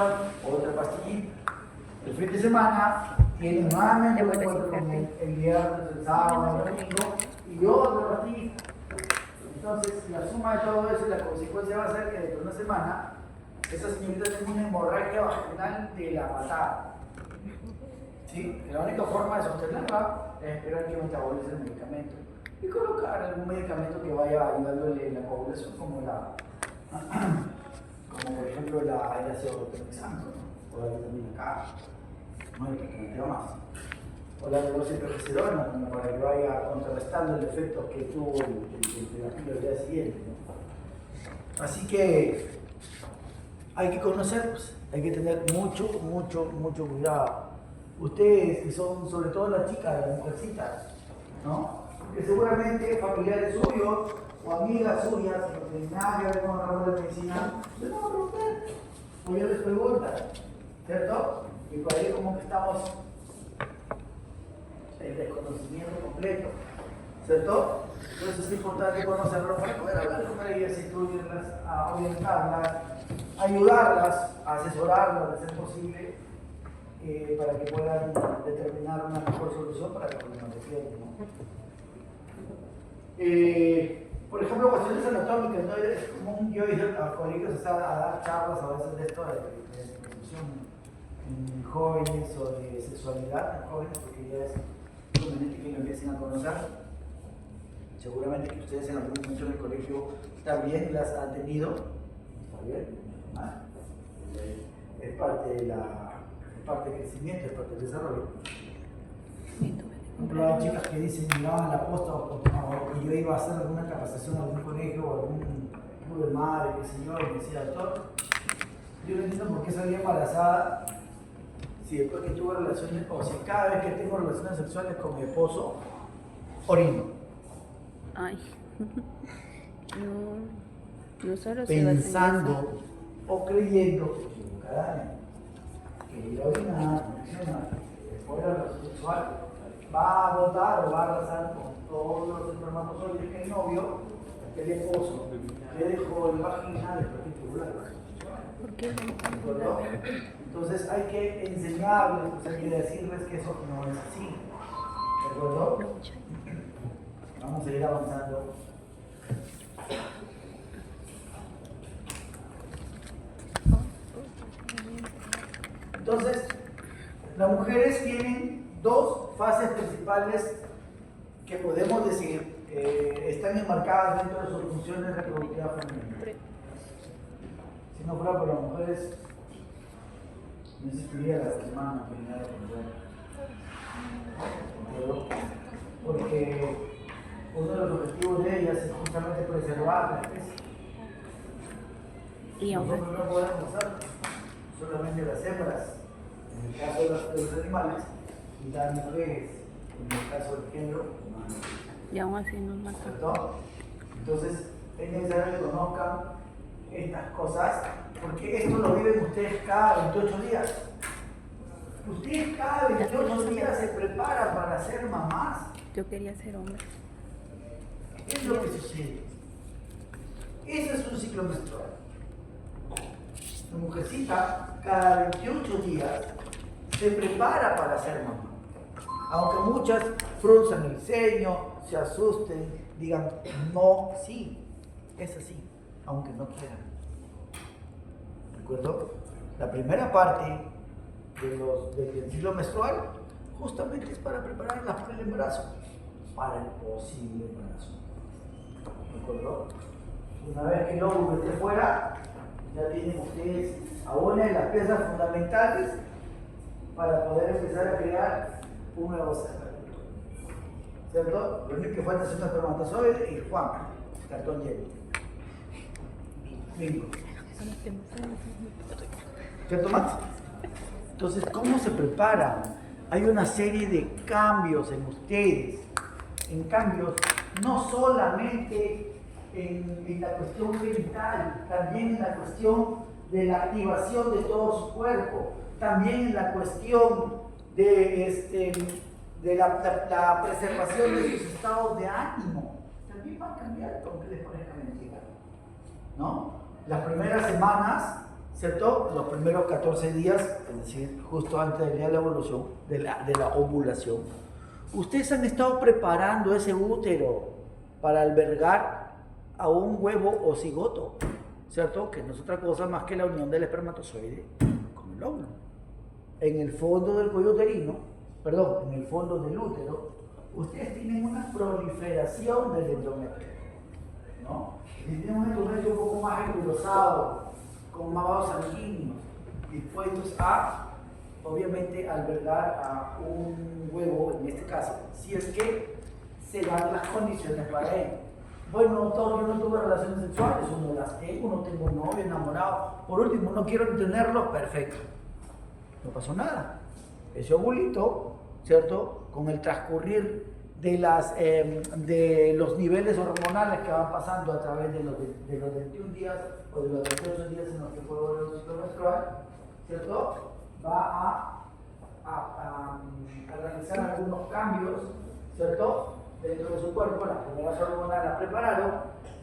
otra pastillita. El fin de semana tienen nuevamente un encuentro con el viernes, el sábado, el domingo y otra pastillita. Entonces, la suma de todo eso y la consecuencia va a ser que dentro de una semana esa señorita tenga una hemorragia vaginal de la patada. ¿Sí? La única forma de sostenerla es esperar que metabolice el medicamento y colocar algún medicamento que vaya ayudándole en la coagulación, como por ejemplo el ácido protonizante, ¿no? O la vitamina K, no hay que más. O la doxiprogesterona, como para que vaya contrarrestando el efecto que tuvo el terapia al día siguiente, ¿no? Así que hay que conocerlos, hay que tener mucho cuidado. Ustedes, que son sobre todo las chicas, las mujercitas, ¿no? Que seguramente familiares suyos o amigas suyas que no tienen nada que ver con la rama de medicina, les van a preguntar, o yo les preguntan, ¿cierto? Y por ahí como que estamos en desconocimiento completo, ¿cierto? Entonces es importante conocerlo para poder hablar con ellas, instruirlas, orientarlas, ayudarlas, asesorarlas de ser posible, para que puedan determinar una mejor solución para que no se pierdan, ¿no? Por ejemplo, cuestiones anatómicas, ¿no? Es común, yo he ido a colegios a dar charlas a veces de esto, de discusión en jóvenes o de sexualidad en jóvenes, porque ya es conveniente que lo empiecen a conocer. Seguramente que ustedes en algún momento en el colegio también las han tenido, ¿está bien? Es parte del crecimiento, es parte del desarrollo. Por ejemplo, hay chicas que dicen que llegaban a la posta o que yo iba a hacer alguna capacitación en algún colegio o algún club de madre, qué sé yo, y me decía, doctor, yo no entiendo por qué salí embarazada si después que tuve relaciones, o si cada vez que tengo relaciones sexuales con mi esposo, orino. Ay, no solo se pensando o creyendo equivocadamente que ir a orinar, después de la relación sexual, va a botar o va a arrasar con todos los espermatozoides que el novio, que el esposo, le dejó en vagina de particular. ¿Por qué? Entonces hay que enseñarles, pues hay que decirles que eso no es así. ¿De acuerdo? Vamos a ir avanzando. Entonces, las mujeres tienen dos fases principales que podemos decir están enmarcadas dentro de sus funciones reproductivas femeninas. Si no fuera por las mujeres, no existiría la semana femenina de porque uno de los objetivos de ellas es justamente preservar la especie. Y nosotros no podemos usar solamente las hembras, en el caso de los animales, y las mujeres, en el caso del género humano. Y aún así nos matan. ¿Cierto? Entonces, es necesario que conozcan estas cosas, porque esto lo viven ustedes cada 28 días. Ustedes cada 28 días se preparan para ser mamás. Yo quería ser hombre. ¿Qué es lo que sucede? Ese es un ciclo menstrual. La mujercita cada 28 días se prepara para ser mamá. Aunque muchas frunzan el ceño, se asusten, digan, no, sí, es así, aunque no quieran. ¿De acuerdo? La primera parte del ciclo menstrual justamente es para prepararlas para el embarazo, para el posible embarazo. ¿De acuerdo? Una vez que el óvulo esté fuera, ya tienen ustedes a una de las piezas fundamentales para poder empezar a crear un nuevo ser. ¿Cierto? Lo único que falta es un espermatozoide y Juan, cartón lleno. Bingo. ¿Cierto, Max? Entonces, ¿cómo se preparan? Hay una serie de cambios en ustedes. En cambios, no solamente en la cuestión genital, también en la cuestión de la activación de todo su cuerpo, también en la cuestión de la preservación de sus estados de ánimo. También va a cambiar, aunque les parezca mentira, ¿no? Las primeras semanas ¿cierto? Los primeros 14 días, es decir, justo antes del día de la evolución, de la ovulación, ustedes han estado preparando ese útero para albergar a un huevo o cigoto, ¿cierto? Que no es otra cosa más que la unión del espermatozoide con el óvulo. En el fondo del cuello uterino, perdón, en el fondo del útero, ustedes tienen una proliferación del endometrio, ¿no? Y tienen un endometrio un poco más engrosado, con más vasos sanguíneos, dispuestos a, obviamente, albergar a un huevo, en este caso, si es que se dan las condiciones para él. Bueno, doctor, yo no tuve relaciones sexuales, uno las tengo, no tengo novio, enamorado, por último, no quiero tenerlo, perfecto. No pasó nada. Ese ovulito, ¿cierto? Con el transcurrir de los niveles hormonales que van pasando a través de los 21 días o de los 28 días en los que fue el ciclo menstrual, ¿cierto? Va a realizar algunos cambios, ¿cierto? Dentro de su cuerpo. Las primeras hormonas las prepararon,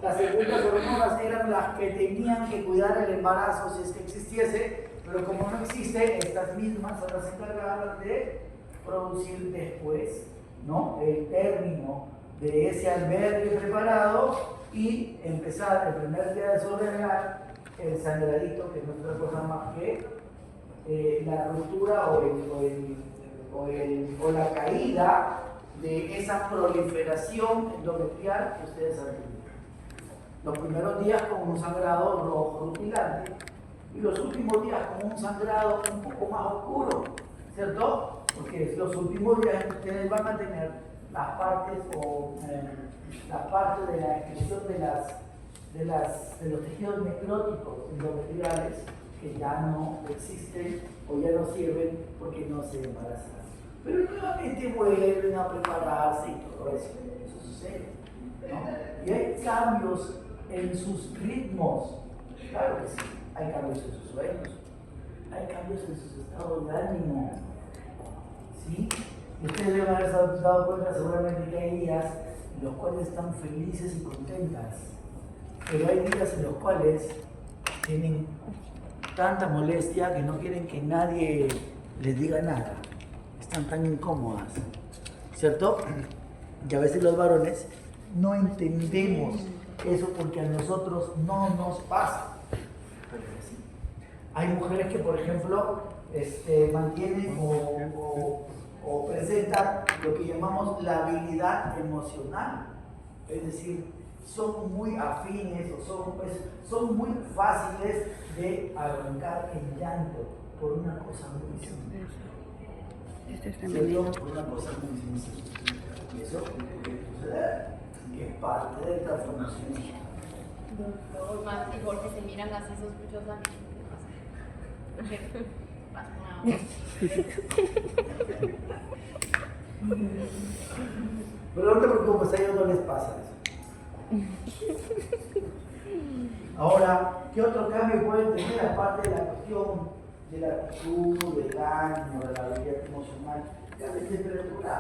las segundas hormonas eran las que tenían que cuidar el embarazo si es que existiese, pero como no existe, estas mismas son las encargadas de producir después, ¿no?, el término de ese albergue preparado y empezar el primer día de su regla el sangradito, que no es otra cosa más que la ruptura o la caída de esa proliferación endometrial que ustedes han tenido. Los primeros días con un sangrado rojo rutilante y los últimos días con un sangrado un poco más oscuro, ¿cierto? Porque los últimos días ustedes van a tener las partes de la excreción de los tejidos necróticos endometriales que ya no existen o ya no sirven porque no se embarazan. Pero nuevamente vuelven a prepararse y todo eso sucede, ¿no? Y hay cambios en sus ritmos, claro que sí, hay cambios en sus sueños, hay cambios en sus estados de ánimo, ¿sí? Y ustedes deben haberse dado cuenta seguramente que hay días en los cuales están felices y contentas, pero hay días en los cuales tienen tanta molestia que no quieren que nadie les diga nada. Están tan incómodas, ¿cierto? Y a veces los varones no entendemos eso porque a nosotros no nos pasa. Pero sí. Hay mujeres que, por ejemplo, mantienen o presentan lo que llamamos la habilidad emocional. Es decir, son muy afines o son muy fáciles de arrancar el llanto por una cosa muy simple. Este es femenino. Por una cosa muy sencilla. Y eso puede suceder, que es parte de transformación. Los más igual que se miran así sospechosamente. ¿Qué pasa? Pero no te preocupes, a ellos no les pasa eso. Ahora, ¿qué otro cambio pueden tener aparte de la cuestión de la actitud, del ánimo, de la habilidad emocional? Cambio de temperatura.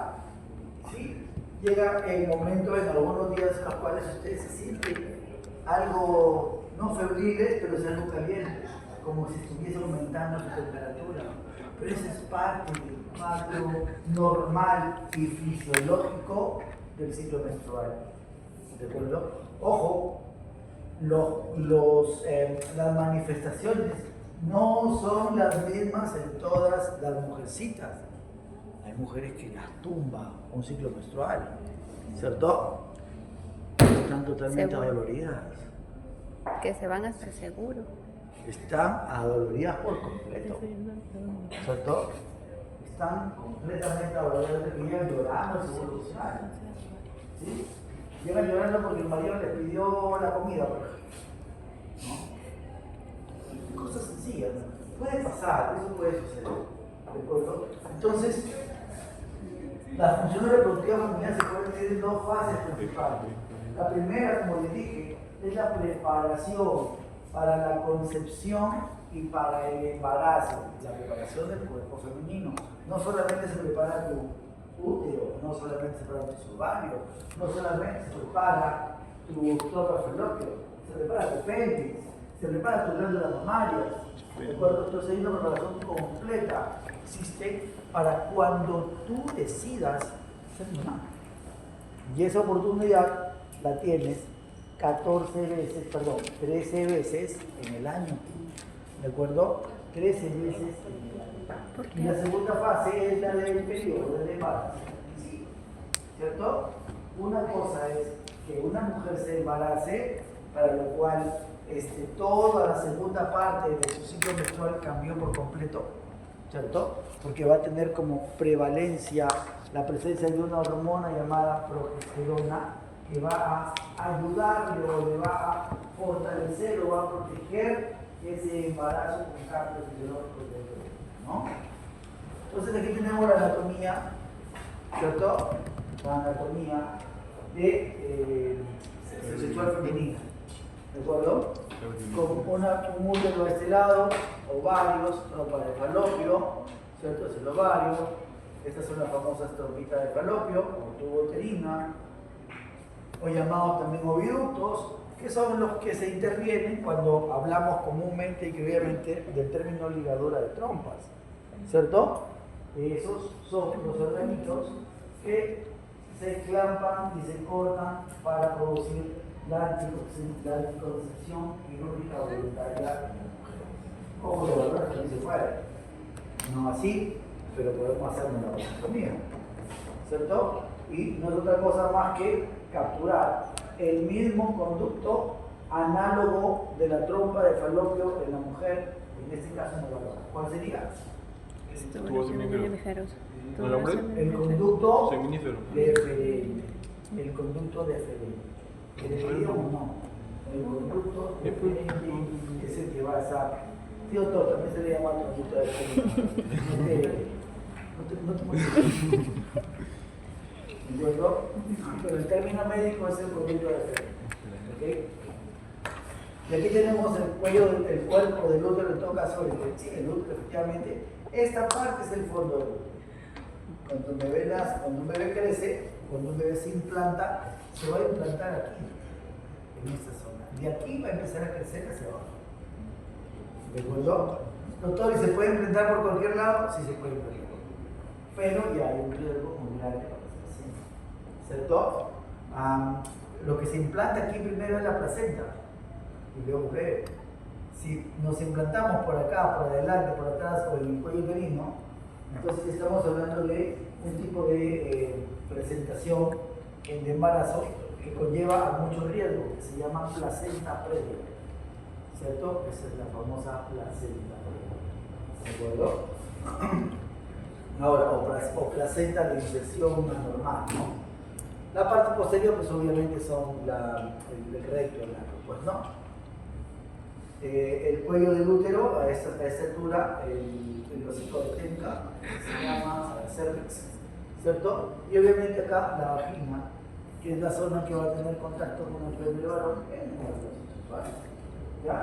¿Sí? Llega el momento en algunos días en los cuales ustedes se sienten algo, no febriles, pero es algo caliente, como si estuviese aumentando su temperatura. Pero eso es parte del cuadro normal y fisiológico del ciclo menstrual. ¿De acuerdo? Ojo, las manifestaciones no son las mismas en todas las mujercitas. Hay mujeres que las tumba un ciclo menstrual, ¿cierto? Están totalmente Seguro. adoloridas. Que se van hasta seguro. Están adoloridas por completo, ¿cierto? Están completamente adoloridas, que llegan llorando al seguro social. ¿Sí? Llegan llorando porque el marido les pidió la comida, por ejemplo. ¿No? Cosas sencillas. Puede pasar, eso puede suceder. ¿De acuerdo? Entonces, las funciones reproductivas femeninas se pueden dividir en dos fases principales. La primera, como les dije, es la preparación para la concepción y para el embarazo, la preparación del cuerpo femenino. No solamente se prepara tu útero, no solamente se prepara tu ovario, no solamente se prepara tu trompa falopio, se prepara tu pelvis, se prepara tu glándula mamaria, ¿de acuerdo? Entonces hay una preparación completa, existe para cuando tú decidas ser mamá. Y esa oportunidad la tienes 13 veces en el año, ¿de acuerdo? 13 veces en el año. Y la segunda fase es la del periodo, del embarazo, ¿cierto? Una cosa es que una mujer se embarace, para lo cual toda la segunda parte de su ciclo menstrual cambió por completo, ¿cierto? Porque va a tener como prevalencia la presencia de una hormona llamada progesterona que va a ayudarle o le va a fortalecer o va a proteger ese embarazo con cambios fisiológicos del cuerpo, ¿no? Entonces aquí tenemos la anatomía, ¿cierto? La anatomía de sexual femenina, ¿de acuerdo? Con un útero de este lado, ovarios, trompa de falopio, ¿cierto? Es el ovario. Estas son las famosas trompitas de falopio, o tubo uterina, o llamados también oviductos, que son los que se intervienen cuando hablamos comúnmente y obviamente del término ligadura de trompas, ¿cierto? Esos son los organitos que se clampan y se cortan para producir la anticoncepción quirúrgica voluntaria en la mujer. Ojo, de verdad que se puede. No así, pero podemos hacerlo en la vasectomía, ¿cierto? Y no es otra cosa más que capturar el mismo conducto análogo de la trompa de falopio en la mujer, en este caso en el varón. ¿Cuál sería? Tubo seminífero. ¿El hombre? El conducto Seminífero. deferente. El conducto deferente. ¿Que debería o no? El conducto deferente es el que va a estar. Tío Toto, también se le llama conducto deferente. No te molestes. ¿Entiendo? Pero el término médico es el conducto deferente. ¿Ok? Y aquí tenemos el cuello del cuerpo del útero, en todo caso, el útero, efectivamente. Esta parte es el fondo del útero. Cuando un bebé crece, cuando un bebé se implanta, se va a implantar aquí, en esta zona. De aquí va a empezar a crecer hacia abajo. ¿De acuerdo? Doctor, ¿y se puede implantar por cualquier lado? Sí, se puede implantar. Pero ya hay un riesgo muy grande para esta paciente. ¿Cierto? Lo que se implanta aquí primero es la placenta. Y luego breve. Si nos implantamos por acá, por adelante, por atrás, o el cuello uterino, entonces estamos hablando de un tipo de presentación de embarazo que conlleva a mucho riesgo, que se llama placenta previa, ¿cierto? Esa es la famosa placenta previa, ¿de acuerdo? Ahora, o placenta de inserción anormal, ¿no? La parte posterior, pues obviamente son el recto, el ano, pues, ¿no? El cuello del útero, a esta altura, el hocico de Tenca, se llama cervix, ¿cierto? Y obviamente acá la vagina, que es la zona que va a tener contacto con el pene del varón en el relación sexual. ¿Ya?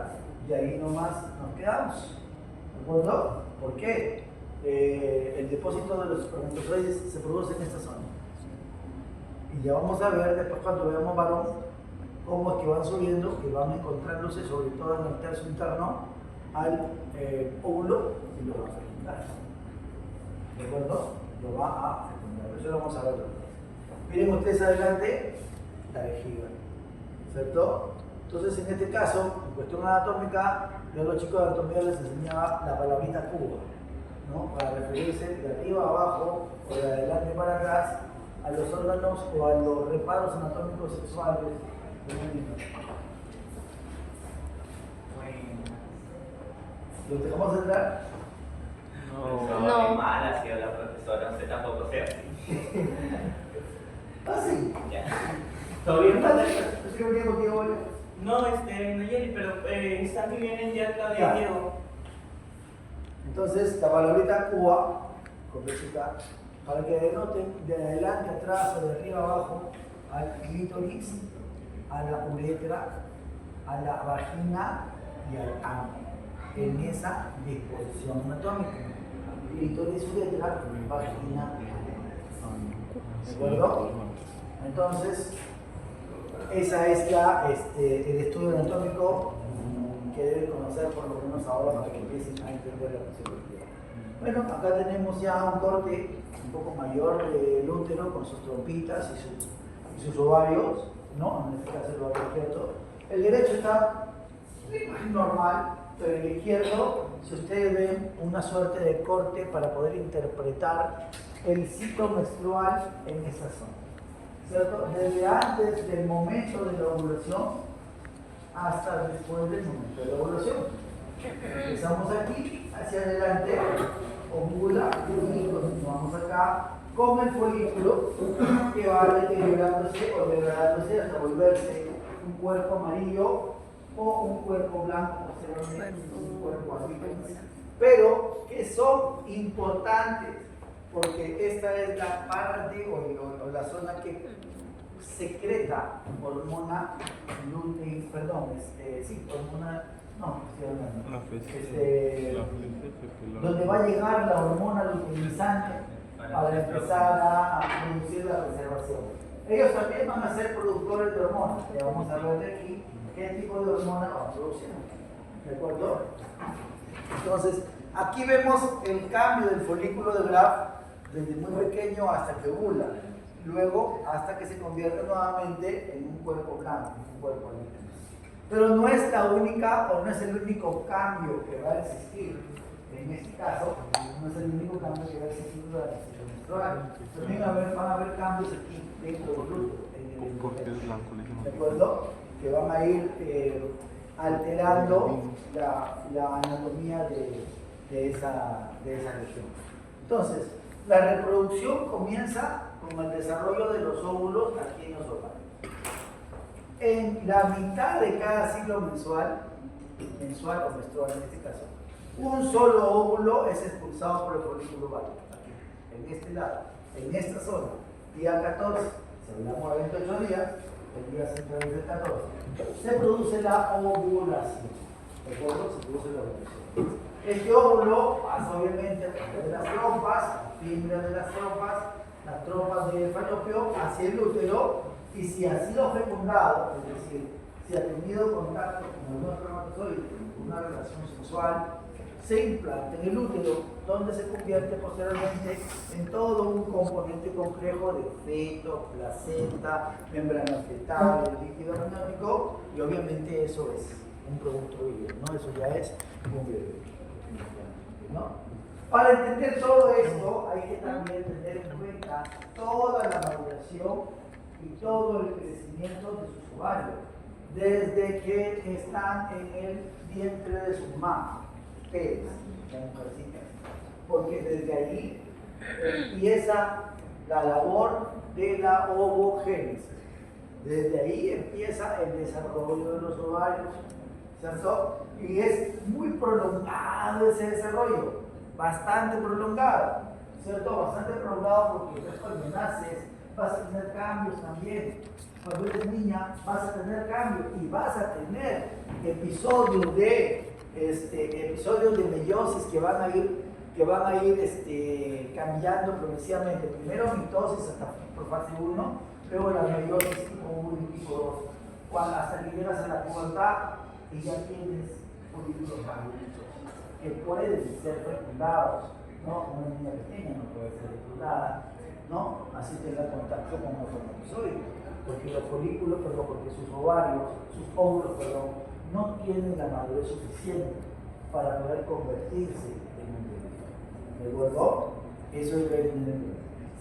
Y ahí nomás nos quedamos, ¿de acuerdo? ¿Por qué? El depósito de los espermatozoides se produce en esta zona. Y ya vamos a ver después cuando veamos varón, cómo es que van subiendo, que van encontrándose sobre todo en el tercio interno al óvulo y lo va a fecundar. ¿De acuerdo? Lo va a fecundar. Eso lo vamos a ver después. Miren ustedes adelante la vejiga, ¿cierto? Entonces en este caso, en cuestión anatómica, yo a los chicos de anatomía les enseñaba la palabrita cuba, ¿no? Para referirse de arriba a abajo o de adelante para atrás a los órganos o a los reparos anatómicos sexuales. ¿Los dejamos entrar? No. Mal ha sido la profesora, usted tampoco sea así. ¿Ah, sí? Ya. ¿Todo bien? ¿Estás bien contigo, Bolio? No, Nayeli, pero está muy bien en ya la Ya. de Diego. Entonces, la palabrita Cuba, con besita, para que denoten de adelante, atrás o de arriba abajo al clítoris, a la uretra, a la vagina y al ano, en esa disposición anatómica. Clítoris, uretra, vagina y ano. ¿De acuerdo? Entonces, esa es el estudio anatómico que que deben conocer por lo menos ahora para que empiecen a entender la fisiología. Bueno, acá tenemos ya un corte un poco mayor del útero con sus trompitas y sus ovarios, ¿no? En este caso el ovario izquierdo. El derecho está normal, pero el izquierdo, si ustedes ven, una suerte de corte para poder interpretar el ciclo menstrual en esa zona, ¿cierto? Desde antes del momento de la ovulación hasta después del momento de la ovulación. Empezamos aquí, hacia adelante, ovula y continuamos acá con el folículo que va deteriorándose o degradándose hasta volverse un cuerpo amarillo o un cuerpo blanco, posteriormente un cuerpo azul. Pero que son importantes porque esta es la parte o la zona que secreta hormona donde va a llegar la hormona luteinizante para empezar a producir la preservación. Ellos también van a ser productores de hormonas, que vamos a ver de aquí qué tipo de hormona van a producir. ¿De acuerdo? Entonces, aquí vemos el cambio del folículo de Graf desde muy pequeño hasta que ovula. Luego hasta que se convierte nuevamente en un cuerpo blanco, un cuerpo líquido. Pero no es la única o no es el único cambio que va a existir. En este caso, no es el único cambio que va a existir durante el ciclo menstrual. También van a haber cambios aquí dentro del útero, ¿de acuerdo? Que van a ir alterando la anatomía de esa región. Entonces, la reproducción comienza con el desarrollo de los óvulos aquí en los ovarios. En la mitad de cada ciclo mensual o menstrual en este caso, un solo óvulo es expulsado por el folículo ovárico, aquí, en este lado, en esta zona, día 14, se hablamos de 28 días, el día central es el 14, se produce la ovulación, ¿de acuerdo? Se produce la ovulación. Este óvulo pasa obviamente a través de las trompas, fibras de las trompas del falopio hacia el útero, y si ha sido fecundado, es decir, si ha tenido contacto con el espermatozoide, una relación sexual, se implanta en el útero, donde se convierte posteriormente en todo un componente complejo de feto, placenta, membrana fetal, líquido amniótico, y obviamente eso es un producto vivo, ¿no? Eso ya es un bebé, ¿no? Para entender todo esto hay que también tener en cuenta toda la maduración y todo el crecimiento de sus ovarios, desde que están en el vientre de su mamá, ustedes, la mujercita, porque desde ahí empieza la labor de la ovogénesis. Desde ahí empieza el desarrollo de los ovarios, ¿cierto? Y es muy prolongado ese desarrollo, bastante prolongado, ¿cierto? Bastante prolongado porque cuando naces vas a tener cambios también. Cuando eres niña vas a tener cambios y vas a tener episodios de meiosis que van a ir cambiando progresivamente. Primero mitosis hasta por fase 1, luego la meiosis tipo 1 y tipo 2, hasta que llegas a la pubertad y ya tienes folículos maduros que pueden ser fecundados, ¿no? Una niña pequeña no puede ser fecundada, ¿no? Así tenga contacto con los espermatozoides, porque los folículos, porque sus óvulos, no tienen la madurez suficiente para poder convertirse en un bebé. ¿De acuerdo? Eso es el.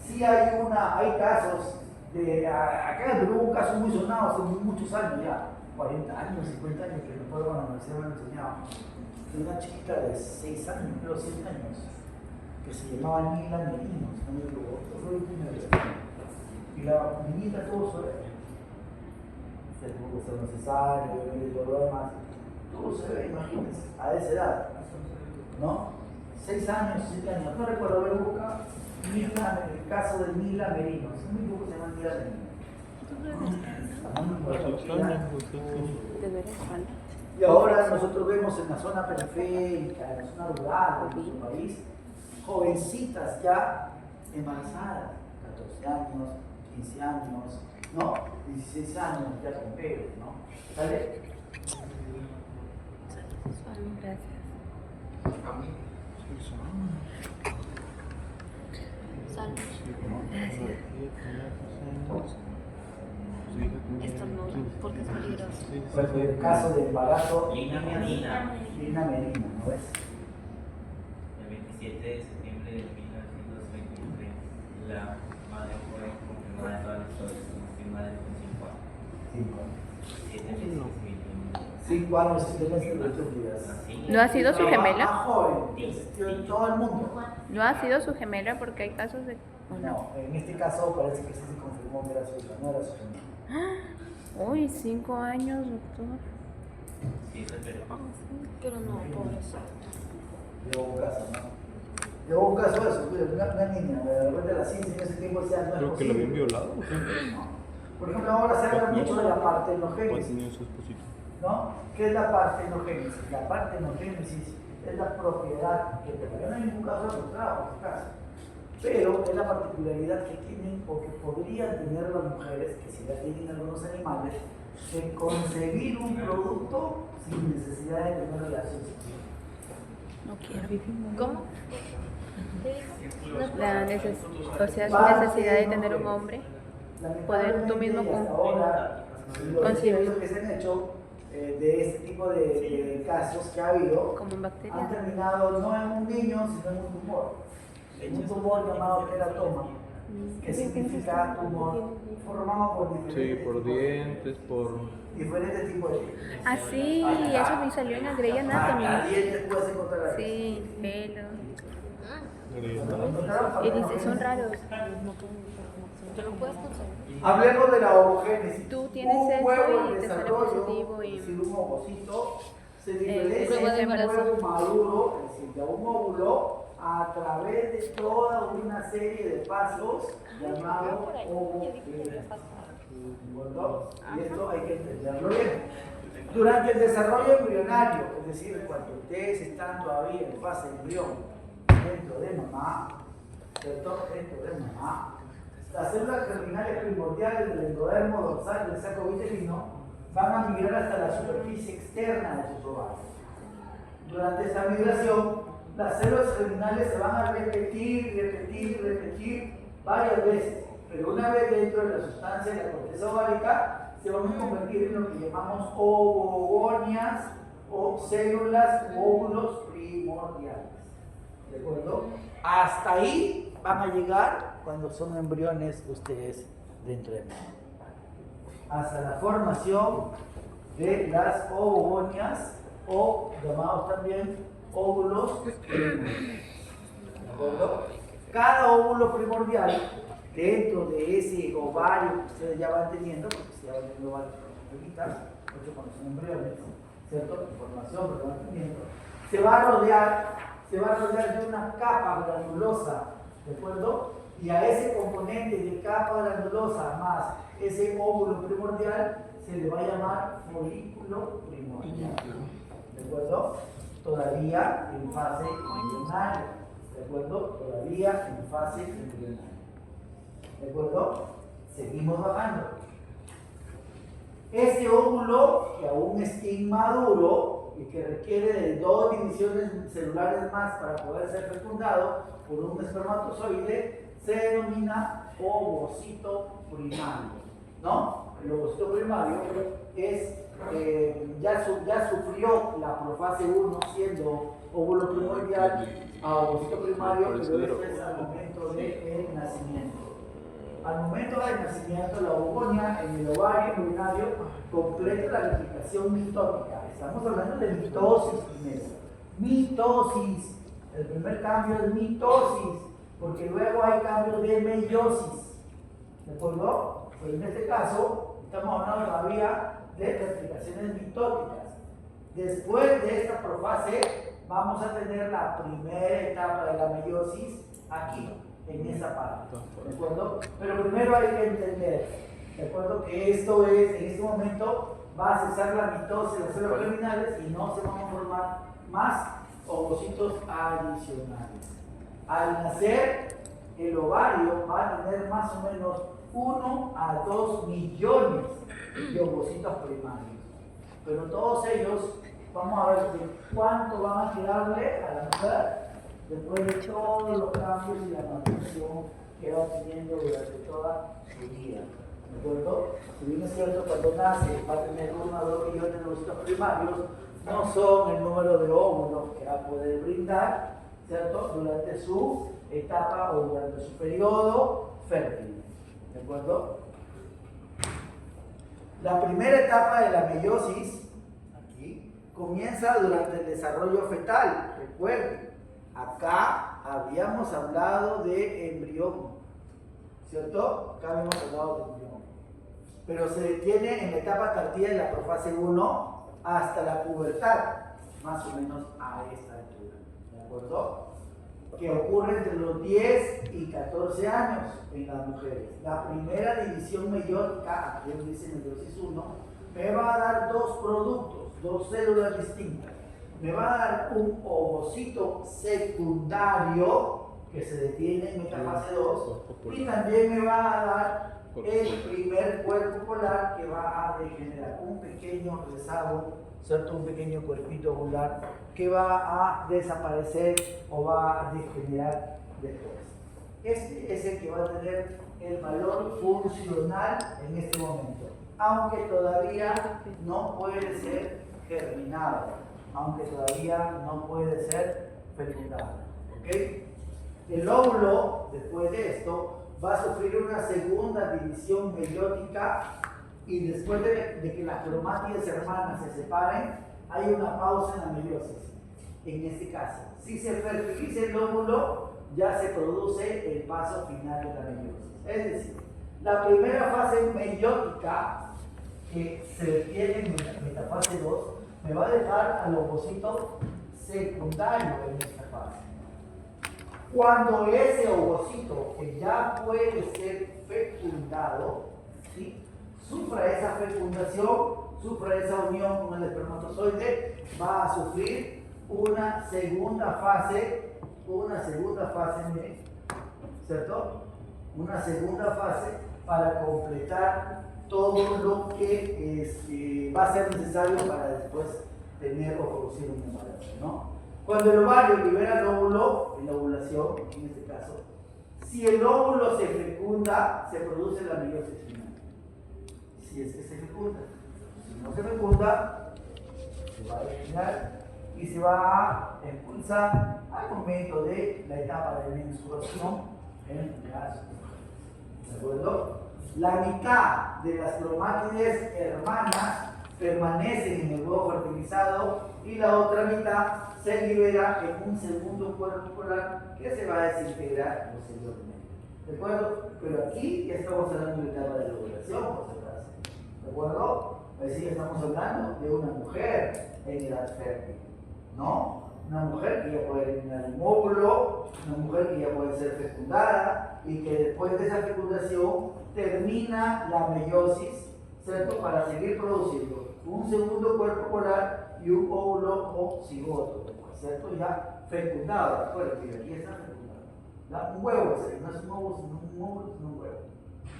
Sí hay casos acá en Perú hubo un caso muy sonado hace muchos años ya, 40 años, 50 años, que después de la universidad me lo enseñaban, de una chiquita de 6 años, creo 7 años, que se llamaba Nila Merino, si no me equivoco, y la niñita tuvo su bebé, se tuvo que ser necesario, y todo lo demás, tuvo su bebé, imagínense, a esa edad, ¿no? 6 años, 7 años, no recuerdo haber buscado el caso de Nila Merino, si no me equivoco se llama Nila Merino. Y ahora nosotros vemos en la zona periférica, en la zona rural de nuestro país, jovencitas ya embarazadas, 14 años, 15 años, ¿no? 16 años ya con bebés, ¿no? ¿Sale? Gracias. Salud. Esto no, porque es peligroso. Pues el caso de embarazo, Lina Medina, Lina Medina, ¿no ves? el 27 de septiembre de 1923, la madre fue confirmada en todas las historias como firmada con 5 años. 7 meses y 5 años, 7 meses y 8 días. ¿No ha sido su Más gemela? joven, que existió en todo el mundo. ¿No ha sido su gemela? Porque hay casos de... ¿o no? No, en este caso parece que sí se confirmó que era su hija, no era su gemela. Uy, 5 años, doctor. Sí, eso es verdad. Pero no, pobrecito. Llegó un caso, ¿no? Llegó un caso de eso, una niña, de repente la ciencia en ese tiempo decía, no es Creo que posible. la habían violado. ¿O qué? Por ejemplo, ahora se habla mucho de la ¿O partenogénesis, tenía su esposito? ¿no? ¿Qué es la partenogénesis? La partenogénesis es la propiedad que todavía no hay ningún caso demostrado, por si acaso, pero es la particularidad que tienen o que podrían tener las mujeres, que si la tienen algunos animales, de concebir un producto sin necesidad de tener relación sexual. No quiero. ¿Cómo? ¿Qué dijo? O sea, su necesidad de tener un hombre. Poder tú mismo Lamentablemente, hasta ahora, los concebir. estudios que se han hecho de este tipo de casos que ha habido Como en han bacterias. terminado no en un niño, sino en un tumor. En un tumor llamado teratoma, que significa tumor formado por Sí, diferentes, por dientes, por... diferentes tipos de dientes. Ah, sí, eso me salió en la Grey Anatomy. Dientes puedes encontrar ahí. Sí, pelo. Encontraron Y dice, son raros. ¿Tú lo puedes conseguir? Hablemos de la ovogénesis. Tú tienes un esto huevo y en te sale desarrollo, positivo y- es decir, un ovocito, se prueba diferencia de de un embarazo. huevo maduro, es decir, de un óvulo, a través de toda una serie de pasos llamados ovogenesis. ¿De acuerdo? Y esto hay que entenderlo bien. Durante el desarrollo embrionario, es decir, cuando ustedes están todavía en fase embrión dentro de mamá, ¿cierto? Dentro de mamá, las células germinales primordiales del endodermo dorsal del saco uterino van a migrar hasta la superficie externa de sus ovarios. Durante esta migración, las células germinales se van a repetir varias veces, pero una vez dentro de la sustancia de la corteza ovárica, se van a convertir en lo que llamamos ovogonias o células u óvulos primordiales. ¿De acuerdo? Hasta ahí van a llegar cuando son embriones ustedes dentro de mí. Hasta la formación de las ovogonias o llamados también óvulos primordiales. ¿De acuerdo? Cada óvulo primordial dentro de ese ovario que ustedes ya van teniendo, porque se ya van teniendo ovarios ahorita, mucho cuando son embriones, ¿cierto? Información que van teniendo, se va a rodear de una capa granulosa, ¿de acuerdo? Y a ese componente de capa granulosa más ese óvulo primordial se le va a llamar folículo primordial, ¿de acuerdo? Todavía en fase embrionaria, ¿de acuerdo? Todavía en fase embrionaria, ¿de acuerdo? Seguimos bajando. Ese óvulo que aún es inmaduro y que requiere de 2 divisiones celulares más para poder ser fecundado por un espermatozoide, se denomina ovocito primario, ¿no? El ovocito primario es, ya sufrió la profase 1 siendo óvulo primordial a ovocito primario, pero esto es al momento del nacimiento. Al momento del nacimiento, la ovogonia en el ovario embrionario completa la replicación mitótica. Estamos hablando de mitosis primero. Mitosis. El primer cambio es mitosis, porque luego hay cambios de meiosis. ¿De acuerdo? Pues en este caso, estamos hablando todavía de replicaciones mitóticas. Después de esta profase, vamos a tener la primera etapa de la meiosis aquí, en esa parte, ¿de acuerdo? Pero primero hay que entender, ¿de acuerdo? Que esto es, en este momento, va a cesar la mitosis de las células germinales y no se van a formar más ovocitos adicionales. Al nacer, el ovario va a tener más o menos 1 a 2 millones de ovocitos primarios, pero todos ellos Vamos a ver cuánto van a quedarle a la mujer después de todos los cambios y la manutención que va teniendo durante toda su vida. ¿De acuerdo? Si bien es cierto, cuando nace va a tener 1 o 2 millones de ovocitos primarios, no son el número de óvulos que va a poder brindar, ¿cierto? Durante su etapa o durante su periodo fértil. ¿De acuerdo? La primera etapa de la meiosis, aquí, comienza durante el desarrollo fetal. Recuerden, acá habíamos hablado de embrión, ¿cierto? Acá habíamos hablado de embrión. Pero se detiene en la etapa tardía de la profase 1 hasta la pubertad, más o menos a esta altura. ¿De acuerdo? Que ocurre entre los 10 y 14 años en las mujeres. La primera división meiótica, aquí dice meiosis 1, me va a dar 2 productos, 2 células distintas. Me va a dar un ovocito secundario que se detiene en metafase 2 y también me va a dar el primer cuerpo polar que va a degenerar un pequeño rezago, ¿cierto? Un pequeño cuerpito ovular que va a desaparecer o va a degenerar después. Este es el que va a tener el valor funcional en este momento, aunque todavía no puede ser germinado, aunque todavía no puede ser fecundado. ¿Okay? El óvulo, después de esto, va a sufrir una segunda división meiótica y después de que las cromátides hermanas se separen, hay una pausa en la meiosis. En este caso, si se fertiliza el óvulo, ya se produce el paso final de la meiosis. Es decir, la primera fase meiótica que se detiene en metafase 2 me va a dejar al ovocito secundario en esta fase. Cuando ese ovocito que ya puede ser fecundado, ¿sí?, sufra esa fecundación, sufra esa unión con el espermatozoide, va a sufrir una segunda fase, mire, ¿cierto? Una segunda fase para completar todo lo que va a ser necesario para después tener o producir un embarazo, ¿no? Cuando el ovario libera el óvulo, en la ovulación, en este caso, si el óvulo se fecunda, se produce la meiosis final. Si es que se fecunda. Si no se fecunda, se va a degenerar y se va a impulsar al momento de la etapa de menstruación en las mujeres. ¿De acuerdo? La mitad de las cromátides hermanas permanecen en el huevo fertilizado y la otra mitad se libera en un segundo cuerpo polar que se va a desintegrar posteriormente. ¿De acuerdo? Pero aquí ya estamos hablando de la etapa de la ovulación, por si acaso. ¿De acuerdo? Es decir, estamos hablando de una mujer en edad fértil, ¿no? Una mujer que ya puede eliminar un óvulo, una mujer que ya puede ser fecundada y que después de esa fecundación termina la meiosis, ¿cierto? Para seguir produciendo un segundo cuerpo polar y un óvulo o cigoto, ¿cierto? Ya fecundado, recuerden que aquí está fecundado. Un huevo, no es un óvulo, sino un huevo.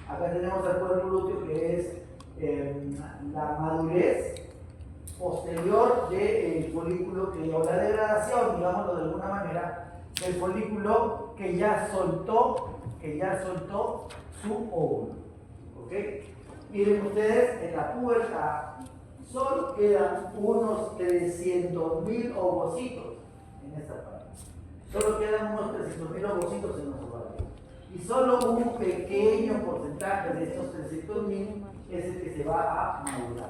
Acá tenemos el cuerpo lúteo que es la madurez posterior del folículo o la degradación, digámoslo de alguna manera, del folículo que ya soltó su óvulo. ¿Ok? Miren ustedes, en la pubertad solo quedan unos 300.000 ovocitos en esta parte. Solo quedan unos 300.000 ovocitos en los ovarios. Y solo un pequeño porcentaje de estos 300.000 es el que se va a madurar.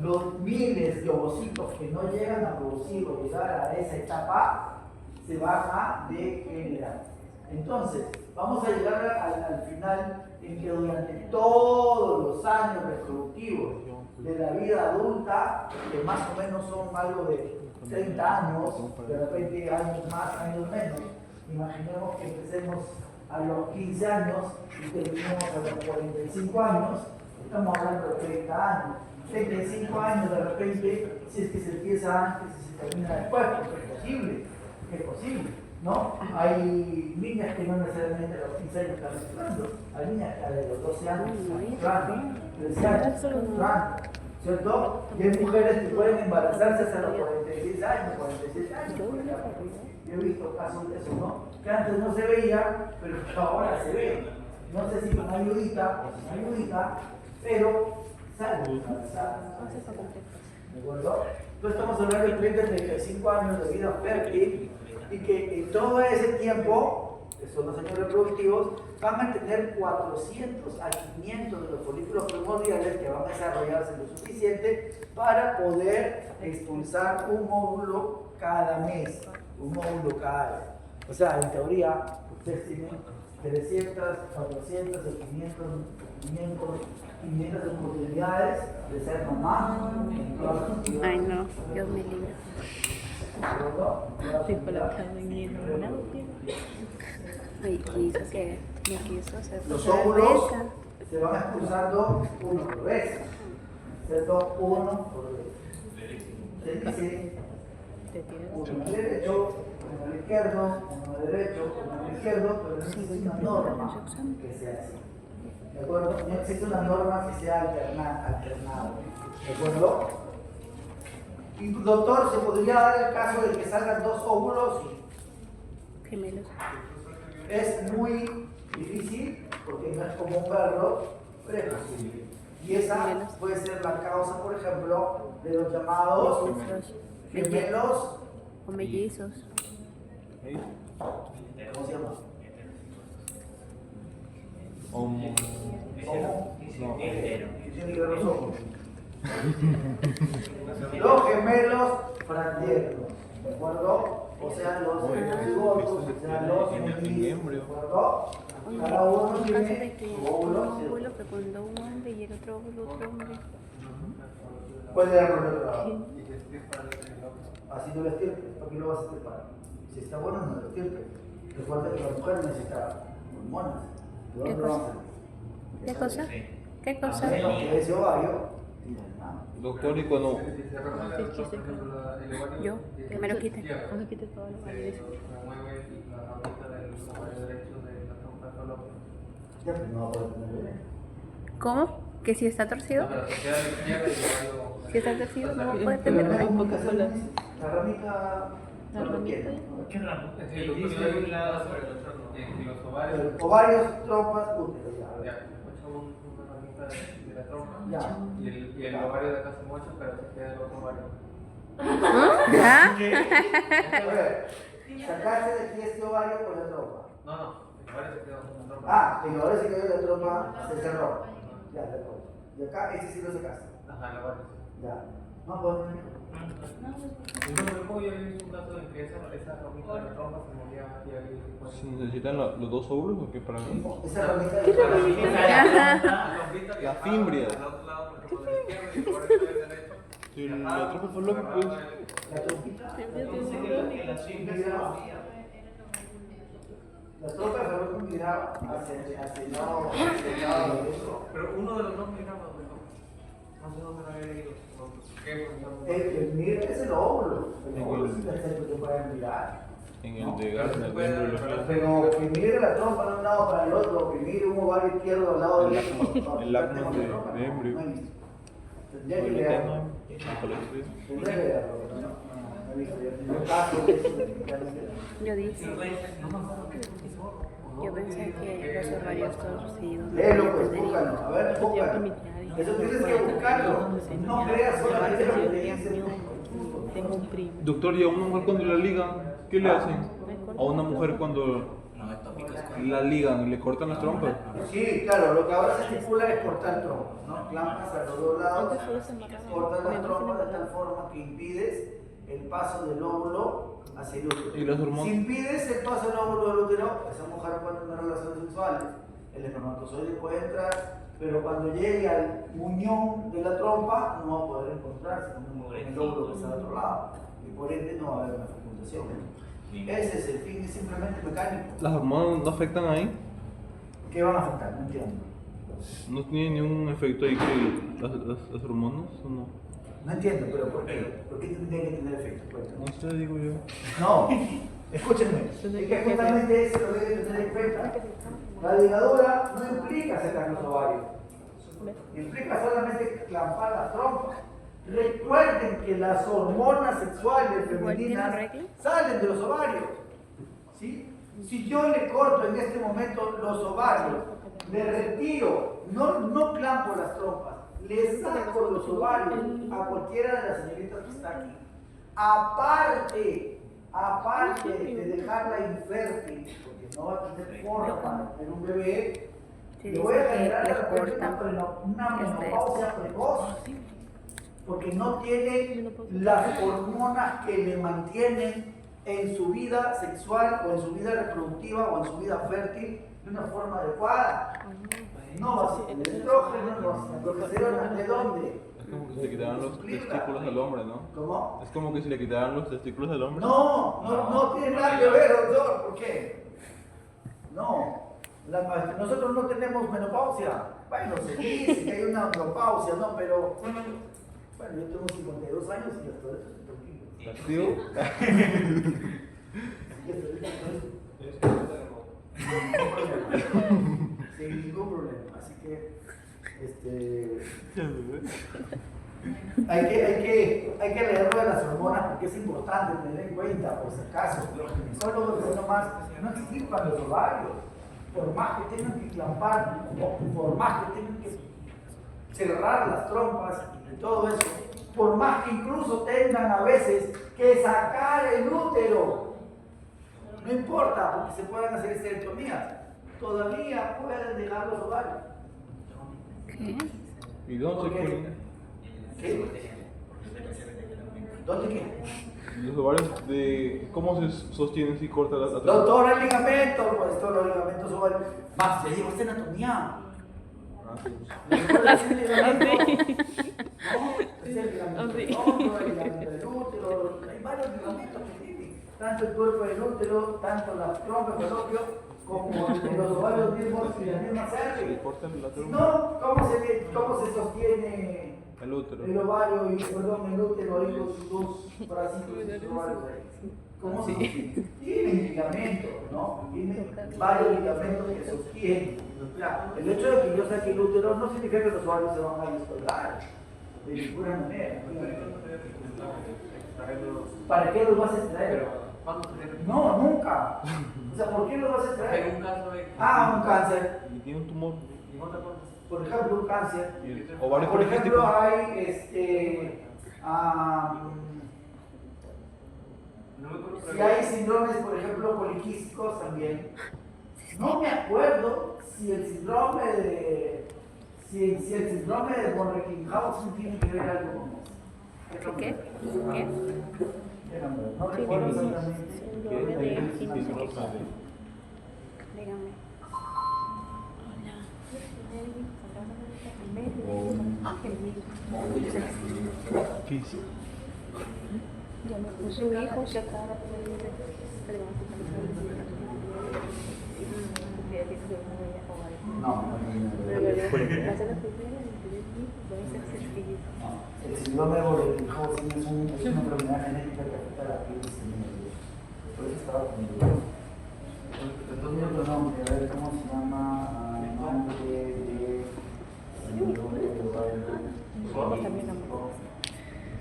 Los miles de ovocitos que no llegan a producir o llegar a esa etapa se van a degenerar. Entonces, vamos a llegar al final en que durante todos los años reproductivos de la vida adulta, que más o menos son algo de 30 años, de repente años más, años menos, imaginemos que empecemos a los 15 años y terminemos a los 45 años, estamos hablando de 30 años. 35 años de repente, si es que se empieza antes y se termina después, porque es posible, ¿no? Hay niñas que no necesariamente a los 15 años están menstruando, hay niñas que a los 12 años están menstruando, 13 años están menstruando, ¿cierto? Y hay mujeres que pueden embarazarse hasta los 46 años, 47 años. Yo he visto casos de eso, ¿no? Que antes no se veía, pero que ahora se ve. No sé si con ayudita o sin ayudita, pero salen embarazadas. ¿De acuerdo? Entonces estamos hablando de 30 a 35 años de vida fértil y que en todo ese tiempo, que son los años reproductivos, van a tener 400 a 500 de los folículos primordiales que van a desarrollarse lo suficiente para poder expulsar un óvulo cada mes, un óvulo cada vez. O sea, en teoría, ustedes tienen 300, 400 o 500 oportunidades de ser mamá. Ay, no, Dios me libre. Estoy colocando en el audio. Ay, quiso que me quiso hacer Los otra óvulos vez. se van expulsando uno por vez, ¿cierto? Uno por vez. Se dice uno al derecho, uno al izquierdo, uno al derecho, uno al izquierdo, pero no existe una norma que sea así. ¿De acuerdo? No existe una norma que sea alternada. ¿De acuerdo? Y doctor, ¿se podría dar el caso de que salgan dos óvulos? Gemelos. Es muy difícil porque no es como un perro, pero es posible. Y esa puede ser la causa, por ejemplo, de los llamados gemelos O mellizos. ¿cómo se llama? Homo. ¿Cómo? No. Tiene que ver los ojos. Los gemelos fraternos, ¿de acuerdo? O sea, los cigotos, o sea, los mellizos, ¿de acuerdo? Cada uno Un caso de tiene que su un óvulo. óvulo fecundó un hombre y el otro óvulo otro hombre. ¿Cuál es el error del trabajo? Así no lo estirpes, ¿para qué lo vas a estirpar? Si está bueno, no lo estirpes. Recuerda que la mujer necesita hormonas. ¿De dónde van a salir? ¿Qué cosa? ¿Qué A cosa? menos que ese ovario tiene nada. Doctor, y cuando Yo, que me lo quiten. No me quites todo lo que Ya, pues no va a poder tener bebé. ¿Cómo? ¿Que si está torcido? Si está torcido no va a poder Pero tener no hay bebé. comunicación. La ramita no lo quiere. ¿Qué ramo? El disco de un lado sobre el otro no. Los ovarios. Ovarios, trompas, úteros. Ya, Ya. mucho una ramita de la trompa. Ya. Y el ovario de acá se mocha, pero se queda el otro ovario. ¿Ah? A ver, sacaste de aquí este ovario con la trompa. No, el ovario se queda con la trompa. Ah, y ahora se quedó la trompa, se cerró. Ya, de acuerdo. Y acá, ese sí lo sacaste. Ajá, el ovario. Ya. No, pues no. Entonces, como yo he visto un caso en que esa ramita de la trompa se movía y ahí pues, ¿se necesitan los dos óvulos o qué para Esa ramita de la la fimbria? al otro lado, por ejemplo, del izquierdo y el ovario del derecho. Sí, la tropa fue lo que pues. La trompita. Entonces que las fimbras se movían. La trompa de Ferrón miraba hacia el lado derecho. Pero uno de los dos miraba donde no sé dónde lo había leído. ¿Qué? El mir es el óvulo. El óvulo es el centro que pueden mirar. En el de gas, en el de embriología. Pero que mire la trompa de un lado para el otro, que mire un ovario izquierdo al lado derecho. El acno de embrio. No he visto. Tendría que Ahorita leerlo. no, ojalá que sí. Tendría que leerlo, pero no he visto. Yo caso de eso, definitivamente. Yo dije. Yo pensé que los ovarios torcidos. Léelo, pues, búscalo. A ver, búscalo. Eso tienes que buscarlo. No creas solamente lo que te dicen. Tengo un primo. Doctor, ¿y a una mujer cuando la ligan, qué le hacen? A una mujer cuando la ligan y le cortan las trompas. Sí, claro, lo que ahora se estipula es cortar trompas, ¿no? Clampas a los dos lados, cortas las trompas de tal forma que impides el paso del óvulo hacia el útero. ¿Y las hormonas? Si impides el paso del óvulo del útero, esa mujer puede tener relaciones sexuales, el espermatozoide puede entrar, pero cuando llegue al muñón de la trompa no va a poder encontrarse con el óvulo que está al otro lado, y por ende no va a haber una fecundación. Ese es el fin, es simplemente mecánico. ¿Las hormonas no afectan ahí? ¿Qué van a afectar? No entiendo. ¿No tiene ningún efecto ahí que las hormonas o no? No entiendo, pero ¿por qué? ¿Por qué tendría que tener efecto? Cuéntame. No sé, digo yo. No, escúchenme, es que justamente eso lo deben tener en cuenta. La ligadura no implica sacar los ovarios. Implica solamente clampar las trompas. Recuerden que las hormonas sexuales femeninas salen de los ovarios. ¿Sí? Si yo le corto en este momento los ovarios, le retiro, no clampo las trompas, le saco los ovarios a cualquiera de las señoritas que está aquí. Aparte de dejarla infértil, porque no va a tener forma para tener un bebé, le voy a generar de repente una menopausia precoz, porque no tiene las hormonas que le mantienen en su vida sexual o en su vida reproductiva o en su vida fértil de una forma adecuada. No va a ser el estrógeno, no va a ser la progesterona, ¿de dónde? Es como que si le quitaran los testículos al hombre, ¿no? ¿Cómo? Es como que si le quitaran los testículos al hombre. No tiene nada que ver, doctor, ¿por qué? No, nosotros no tenemos menopausia. Bueno, se dice que hay una menopausia, ¿no? Pero, bueno, yo tengo 52 años y hasta eso estoy tranquilo. ¿Activo? Sin ningún problema, así que hay que leerlo de las hormonas porque es importante tener en cuenta, por si acaso. Los ginecólogos dicen nomás, no extirpan los ovarios, por más que tengan que clampar, por más que tengan que cerrar las trompas y todo eso, por más que incluso tengan a veces que sacar el útero. No importa, porque se puedan hacer histerectomías. Todavía pueden dejar los ovarios. ¿Qué? ¿Y dónde se ponen? ¿Qué? ¿Dónde qué? Los ovarios de... ¿Cómo se sostienen si corta la trompa? Doctor, el ligamento, pues todos los ligamentos ovarios. Más, ya llevo esta anatomía. ¿Recuerdas el ligamento? No, es el ligamento del hombro, el ligamento del útero. Hay varios ligamentos que tienen. Tanto el cuerpo del útero, tanto las trompas del falopio, como los ovarios mismos y la misma Se sangre. cortan la Si trompa. no, ¿cómo se sostiene El útero. el ovario y el útero ahí con sus dos bracitos y sus ovarios ahí? ¿Cómo se sostiene? Tienen ligamentos, ¿no? Tienen varios ligamentos que sostienen. Ya, el hecho de que yo saque el útero no significa que los ovarios se van a descolgar de ninguna manera. ¿Para qué los vas a extraer? No, nunca. O sea, ¿por qué los vas a extraer? En un caso de... Un cáncer. Y tiene un tumor. Por ejemplo, un cáncer. Y el ovario Por ejemplo, poliquístico. hay si hay síndromes, por ejemplo, poliquísticos también. No me acuerdo si el síndrome de von Recklinghausen tiene que ver algo con eso. ¿Qué? No recuerdo exactamente. Dígame. Su hijo se acaba El síndrome de von Recklinghausen es una enfermedad genética que afecta a la piel femenina. Por eso estaba conmigo. Tenía otro nombre, a ver cómo se llama. Nombre de síndrome de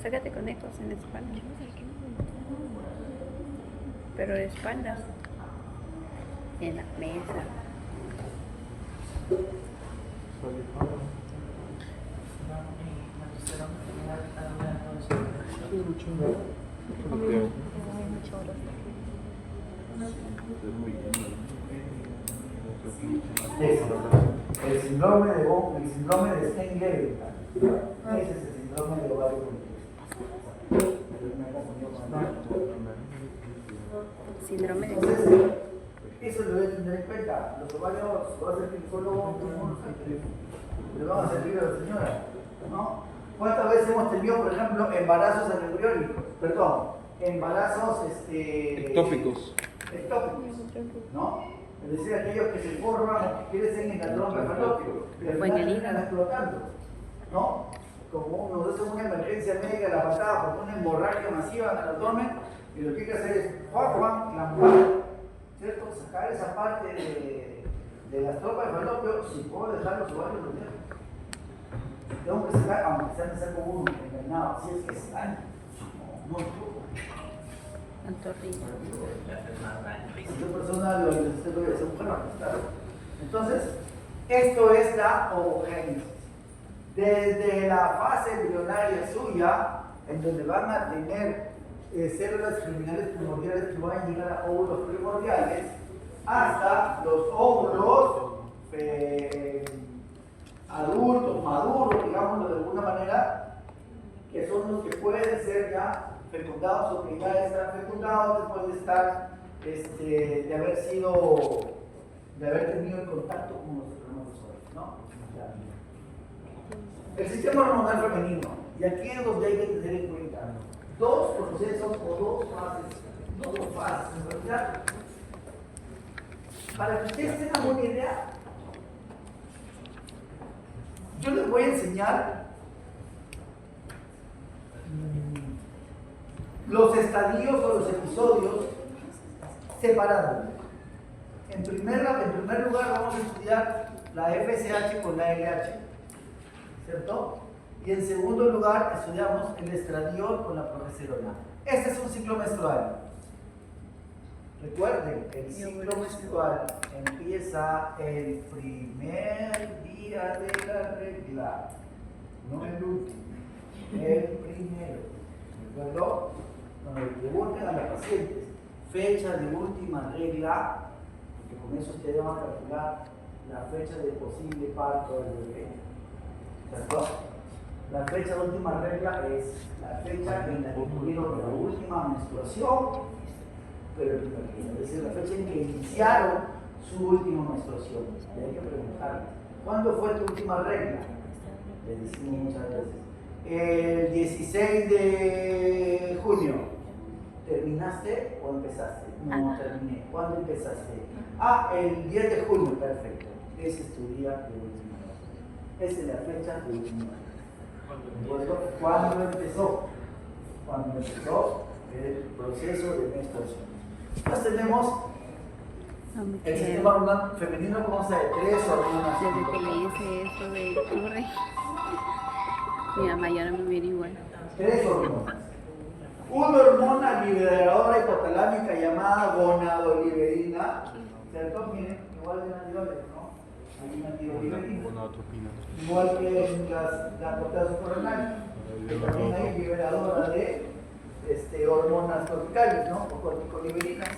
Sácate conejos en la espalda. Pero de espalda. En la mesa. El síndrome de Stein-Leventhal. Ese es el síndrome de ovario poliquístico. Síndrome de Entonces, eso lo deben tener en cuenta. Los ovarios lo va a hacer el ginecólogo, le van a servir a la señora, ¿no? ¿Cuántas veces hemos tenido, por ejemplo, embarazos embarazos Ectópicos. ¿no? Es decir, aquellos que se forman o que crecen en la trompa del falopio, pero al final terminan explotando, ¿no? Como nos hace una emergencia médica la patada porque una hemorragia masiva en el abdomen, y lo que hay que hacer es clampar, ¿cierto? Sacar esa parte de las trompas del falopio, si puedo dejar los ovarios los dejo. tengo que sacar, aunque sea me saco uno, engañado, si es que es daño. No, Pantorrilla. esta persona lo necesita de esa mujer, claro. Entonces, esto es la ovogénesis. Desde la fase embrionaria suya, en donde van a tener células germinales primordiales que van a llegar a óvulos primordiales, hasta los óvulos adultos, maduros, digámoslo de alguna manera, que son los que pueden ser ya fecundados o que ya están fecundados después de estar, de haber tenido el contacto con los espermatozoides, ¿no? El sistema hormonal femenino, y aquí es donde hay que tener en cuenta dos procesos o dos fases, en realidad. Para que ustedes tengan una idea, yo les voy a enseñar los estadios o los episodios separados. En primer lugar vamos a estudiar la FSH con la LH, ¿cierto? Y en segundo lugar estudiamos el estradiol con la progesterona. Este es un ciclo menstrual. Recuerden, el ciclo menstrual empieza el primer día de la regla, no el último, el primero. ¿De acuerdo? Cuando le pregunten a las pacientes fecha de última regla, porque con eso ustedes van a calcular la fecha de posible parto del bebé. ¿Cierto? La fecha de última regla es la fecha en la que tuvieron la última menstruación, pero el primer día, es decir, la fecha en que iniciaron su última menstruación. Y hay que preguntar, ¿cuándo fue tu última regla? Le decimos muchas veces. El 16 de junio. ¿Terminaste o empezaste? No, terminé. ¿Cuándo empezaste? El 10 de junio, perfecto. Ese es tu día de última regla. Esa es la fecha de última regla. ¿Cuándo empezó? Cuando empezó el proceso de menstruación. Entonces tenemos el sistema hormonal femenino consta de 3 hormonas. Desde que le hice eso de ocurre, mi mamá ya no me viene igual. 3 hormonas. Una hormona liberadora hipotalámica llamada gonadoliberina, ¿cierto? Miren, igual de la tiroides, ¿no? Hay una tiroides, igual que en la corteza suprarrenal. También hay liberadora de hormonas corticales, ¿no? O corticoliberinas.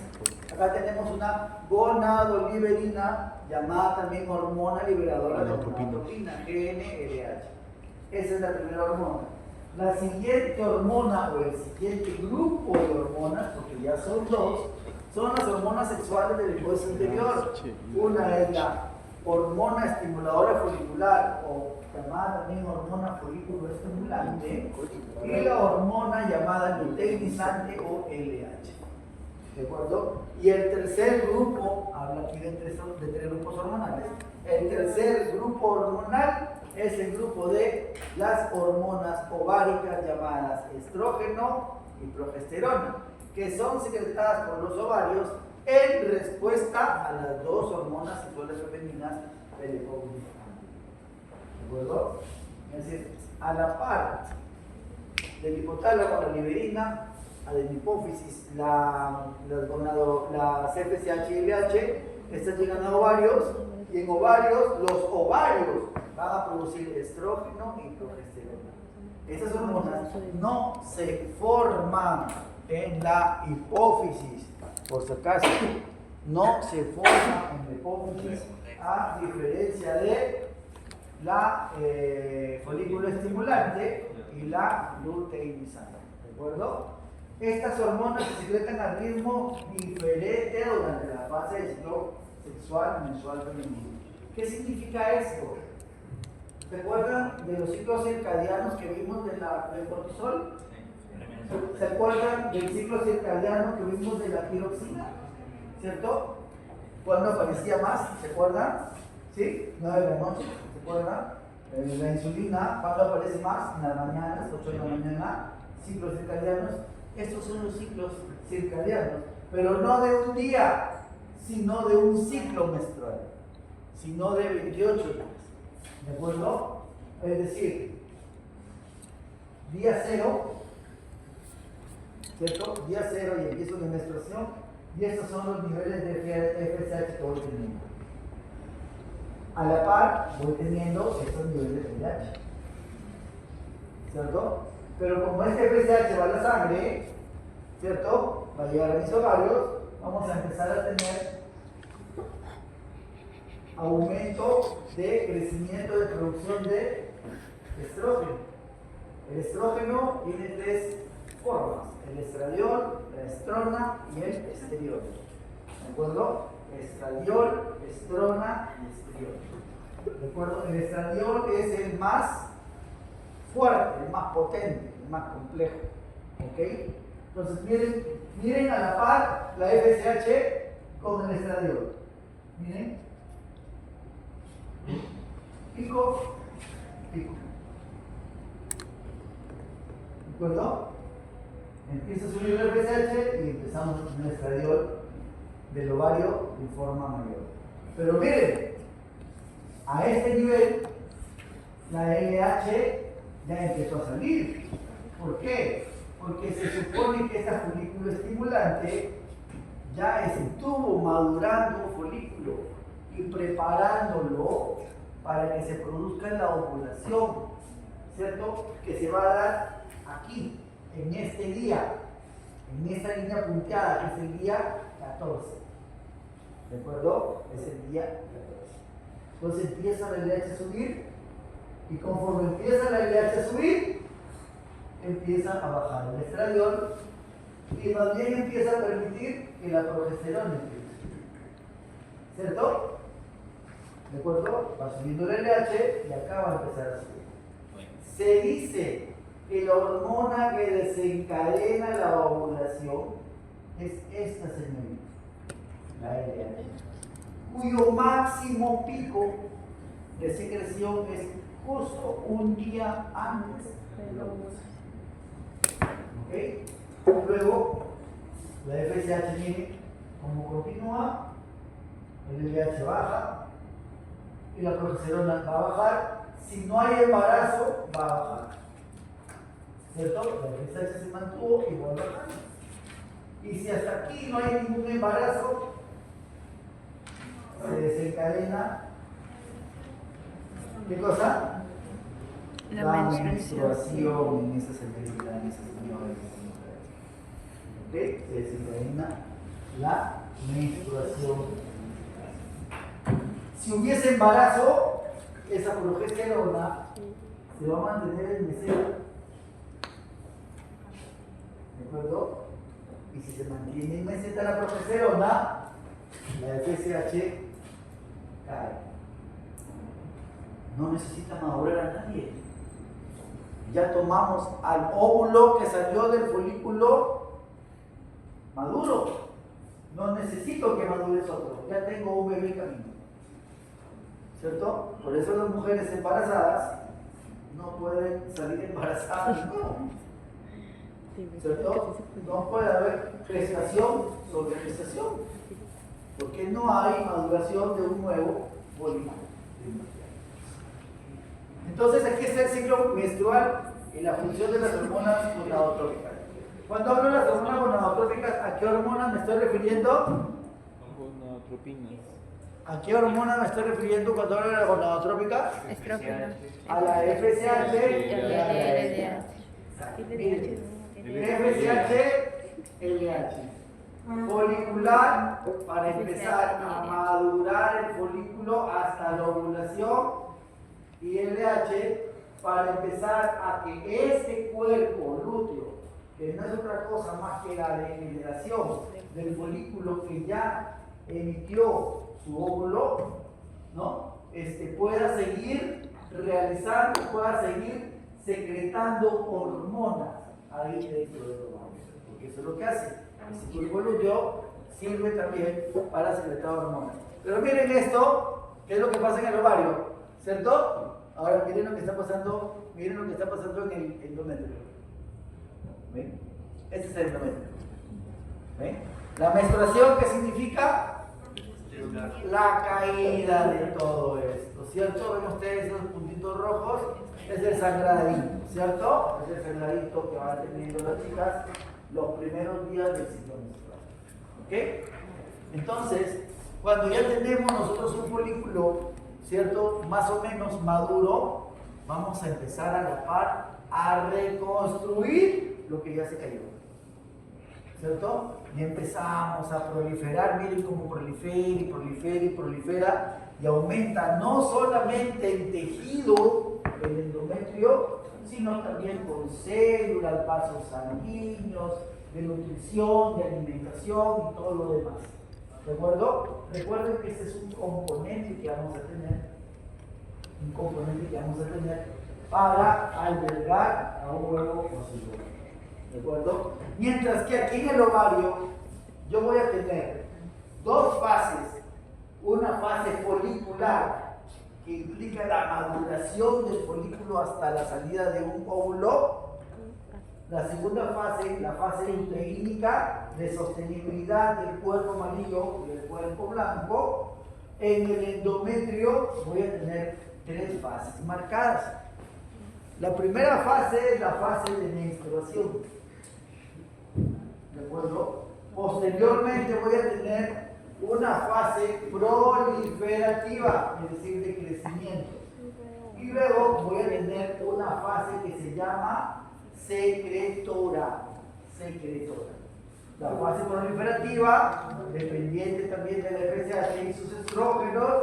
Acá tenemos una gonadoliberina llamada también hormona liberadora de gonadotropina, GnRH. Esa es la primera hormona. La siguiente hormona o el siguiente grupo de hormonas, porque ya son 2, son las hormonas sexuales del hueso interior. Una es la hormona estimuladora folicular o llamada también hormona folículo estimulante y la hormona llamada luteinizante o LH. ¿De acuerdo? Y el tercer grupo, habla aquí de 3 grupos hormonales. El tercer grupo hormonal es el grupo de las hormonas ováricas llamadas estrógeno y progesterona, que son secretadas por los ovarios en respuesta a las 2 hormonas sexuales femeninas del hipófisis. ¿De acuerdo? Es decir, a la par del hipotálamo, la liberina, a la hipófisis, la FSH y LH, están llegando a ovarios, y en ovarios, los ovarios van a producir estrógeno y progesterona. Estas hormonas no se forman en la hipófisis, por si acaso, no se forman en la hipófisis, a diferencia de la folículo estimulante y la luteinizante. ¿De acuerdo? Estas hormonas se secretan al ritmo diferente durante la fase del ciclo sexual mensual femenino. ¿Qué significa esto? ¿Se acuerdan de los ciclos circadianos que vimos del cortisol? ¿Se acuerdan del ciclo circadiano que vimos de la tiroxina? ¿Cierto? ¿Cuándo aparecía más? ¿Se acuerdan? ¿Sí? 9 de la noche, ¿se acuerdan? La insulina, ¿cuándo aparece más? En las mañanas, 8 de la mañana, ciclos circadianos. Estos son los ciclos circadianos, pero no de un día, sino de un ciclo menstrual, sino de 28 días. ¿De acuerdo? Es decir, día 0, ¿cierto? Día 0 y empiezo mi menstruación, y estos son los niveles de FSH que voy teniendo. A la par voy teniendo estos niveles de LH, ¿cierto? Pero como este FSH va a la sangre, ¿cierto? Va a llegar a mis ovarios, vamos a empezar a tener aumento de crecimiento de producción de estrógeno. El estrógeno tiene 3 formas: el estradiol, la estrona y el estriol. ¿De acuerdo? Estradiol, estrona y estriol. ¿De acuerdo? El estradiol es el más fuerte, el más potente, el más complejo. ¿Ok? Entonces miren a la par la FSH con el estradiol. Miren. Pico, pico. ¿De acuerdo? Empieza a subir el FSH y empezamos un estradiol del ovario de forma mayor. Pero miren, a este nivel la LH ya empezó a salir. ¿Por qué? Porque se supone que esta folículo estimulante ya estuvo madurando un folículo y preparándolo para que se produzca la ovulación, ¿cierto? Que se va a dar aquí, en este día, en esta línea punteada, que es el día 14. ¿De acuerdo? Es el día 14. Entonces empieza la LH a subir, y conforme empieza la LH a subir, empieza a bajar el estradiol, y más bien empieza a permitir que la progesterona empiece a subir. ¿Cierto? ¿De acuerdo? Va subiendo el LH y acá va a empezar a subir. Se dice que la hormona que desencadena la ovulación es esta señorita, la LH, cuyo máximo pico de secreción es justo un día antes de la ovulación. ¿Ok? Luego, la FSH viene como continúa, el LH baja y la progesterona va a bajar. Si no hay embarazo, va a bajar. ¿Cierto? La FSH se mantuvo y va a bajar. Y si hasta aquí no hay ningún embarazo, se desencadena. ¿Qué cosa? La menstruación. menstruación en esa sensibilidad, en esas señores. ¿Ok? Se desencadena la menstruación. Si hubiese embarazo, esa progesterona se va a mantener en meseta. ¿De acuerdo? Y si se mantiene en meseta la progesterona, la FSH cae. No necesita madurar a nadie. Ya tomamos al óvulo que salió del folículo maduro. No necesito que madure otro. Ya tengo un bebé en camino. ¿Cierto? Por eso las mujeres embarazadas no pueden salir embarazadas. No. ¿Cierto? No puede haber gestación sobre gestación. Porque no hay maduración de un nuevo folículo. Entonces aquí está el ciclo menstrual y la función de las hormonas gonadotrópicas. Cuando hablo de las hormonas gonadotrópicas, ¿a qué hormonas me estoy refiriendo? Gonadotropinas. ¿A qué hormona me estoy refiriendo cuando hablo de la gonadotrópica? Estrógeno. A la FSH y a la LH. FSH, LH. Folicular para empezar a madurar el folículo hasta la ovulación, y LH para empezar a que este cuerpo lúteo, que no es otra cosa más que la degeneración del folículo que ya emitió su óvulo, ¿no? Pueda seguir realizando, pueda seguir secretando hormonas ahí dentro del ovario, porque eso es lo que hace. Ese cuerpo lúteo sirve también para secretar hormonas. Pero miren esto, ¿qué es lo que pasa en el ovario? ¿Cierto? Ahora miren lo que está pasando, en el endometrio. ¿Ven? Este es el endometrio. ¿Ven? La menstruación, ¿qué significa? la caída de todo esto, ¿cierto? ¿Ven ustedes esos puntitos rojos? Es el sangradito, ¿cierto? Es el sangradito que van teniendo las chicas los primeros días del ciclo menstrual. ¿Ok? Entonces, cuando ya tenemos nosotros un folículo, ¿cierto? Más o menos maduro, vamos a empezar a la par a reconstruir lo que ya se cayó. ¿Cierto? Y empezamos a proliferar, miren cómo prolifera y prolifera y prolifera y aumenta no solamente el tejido del endometrio, sino también con células, vasos sanguíneos, de nutrición, de alimentación y todo lo demás. ¿De acuerdo? Recuerden que este es un componente que vamos a tener, para albergar a un huevo óvulo. ¿De acuerdo? Mientras que aquí en el ovario yo voy a tener dos fases. Una fase folicular que implica la maduración del folículo hasta la salida de un óvulo. La segunda fase, la fase uterina de sostenibilidad del cuerpo amarillo y del cuerpo blanco. En el endometrio voy a tener tres fases marcadas. La primera fase es la fase de menstruación. ¿De acuerdo? Posteriormente voy a tener una fase proliferativa, es decir, de crecimiento. Y luego voy a tener una fase que se llama secretora. La fase proliferativa, dependiente también de la FSH y sus estrógenos,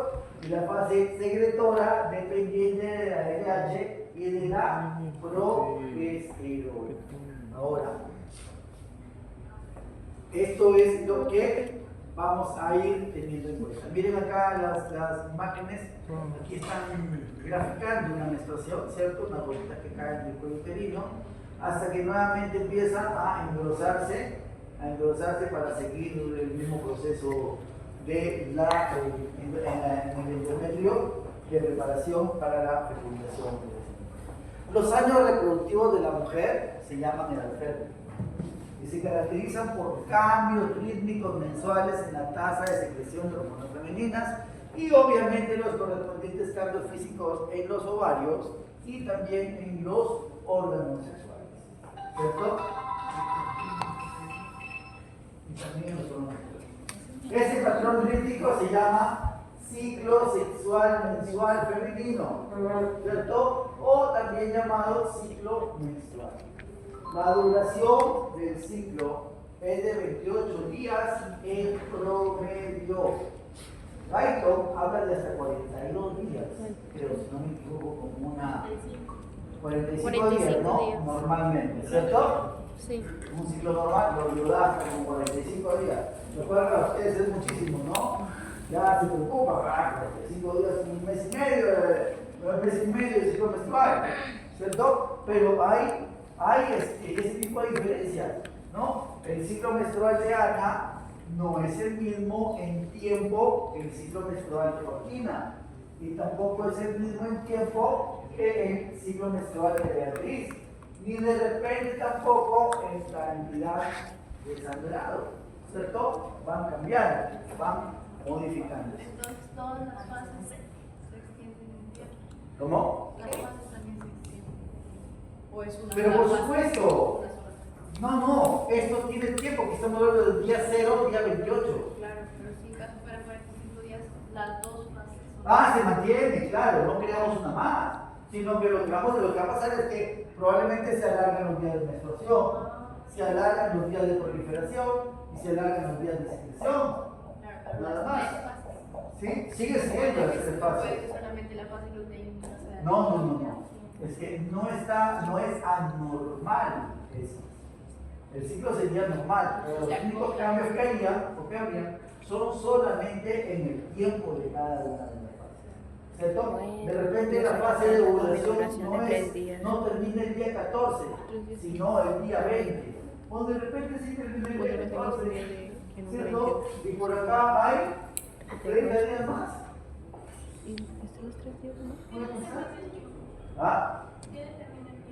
y la fase secretora, dependiente de la LH y de la progesterona. Ahora, esto es lo que vamos a ir teniendo en cuenta. Miren acá las imágenes, aquí están graficando una menstruación, ¿cierto? Una bolita que cae del cuello uterino, hasta que nuevamente empieza a engrosarse para seguir el mismo proceso de en el endometrio de preparación para la fecundación. Los años reproductivos de la mujer se llaman edad y se caracterizan por cambios rítmicos mensuales en la tasa de secreción de hormonas femeninas y obviamente los correspondientes cambios físicos en los ovarios y también en los órganos sexuales, ¿cierto? Y también los órganos sexuales. Ese patrón rítmico se llama ciclo sexual mensual femenino, ¿cierto? O también llamado ciclo menstrual. La duración del ciclo es de 28 días en promedio. Guyton habla de hasta 42 días, creo, si no me equivoco, como una 45 días, ¿no? días. Normalmente, ¿cierto? Sí. Un ciclo normal lo da como 45 días. Recuerden que a ustedes es muchísimo, ¿no? Ya se preocupa, 45 días, un mes y medio de ciclo menstrual, ¿cierto? Pero hay ese tipo de diferencias, ¿no? El ciclo menstrual de Ana no es el mismo en tiempo que el ciclo menstrual de Joaquina, y tampoco es el mismo en tiempo que el ciclo menstrual de Beatriz, ni de repente tampoco en cantidad de sangrado, ¿cierto? Van cambiando, van modificando. Entonces todas las fases se extienden en tiempo. ¿Cómo? Las fases también se extienden. ¿O es una Pero por sola fase? supuesto. Una sola fase. No, esto tiene tiempo, que estamos hablando del día 0, día 28. Claro, pero si en caso fuera 45 días, las dos fases son. Se mantiene, claro, no creamos una más, sino que lo que va a pasar es que probablemente se alargan los días de menstruación, se alargan los días de proliferación y se alargan los días de secreción. Claro, Nada las más. tres fases. ¿Sí? Sigue siendo el Puede paso. que solamente la fase luteína sea. No. Es que no es anormal eso. El ciclo sería normal, pero los únicos cambios que habrían son solamente en el tiempo de cada una de las fases. ¿Cierto? De repente la fase de ovulación no termina el día 14, sino el día 20. O de repente sí termina el día 14, ¿cierto? Y por acá hay 30 días más. ¿Y estos los 3 días no? ¿Puede pasar?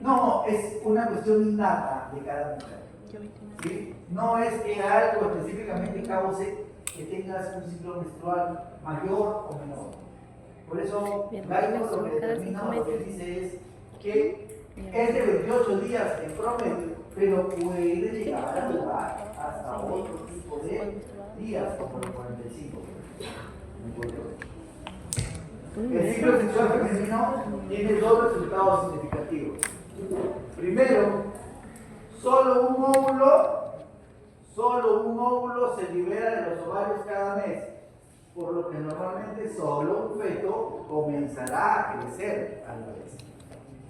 No, es una cuestión innata de cada mujer. ¿Sí? No es que algo específicamente cause que tengas un ciclo menstrual mayor o menor. Por eso, Bien, Gaico lo que cada determina, 5 lo que meses. dice es que es de 28 días en promedio, pero puede llegar a durar hasta otro tipo de días, como los 45. El ciclo sexual femenino tiene dos resultados significativos. Primero, solo un óvulo se libera de los ovarios cada mes, por lo que normalmente solo un feto comenzará a crecer a la vez.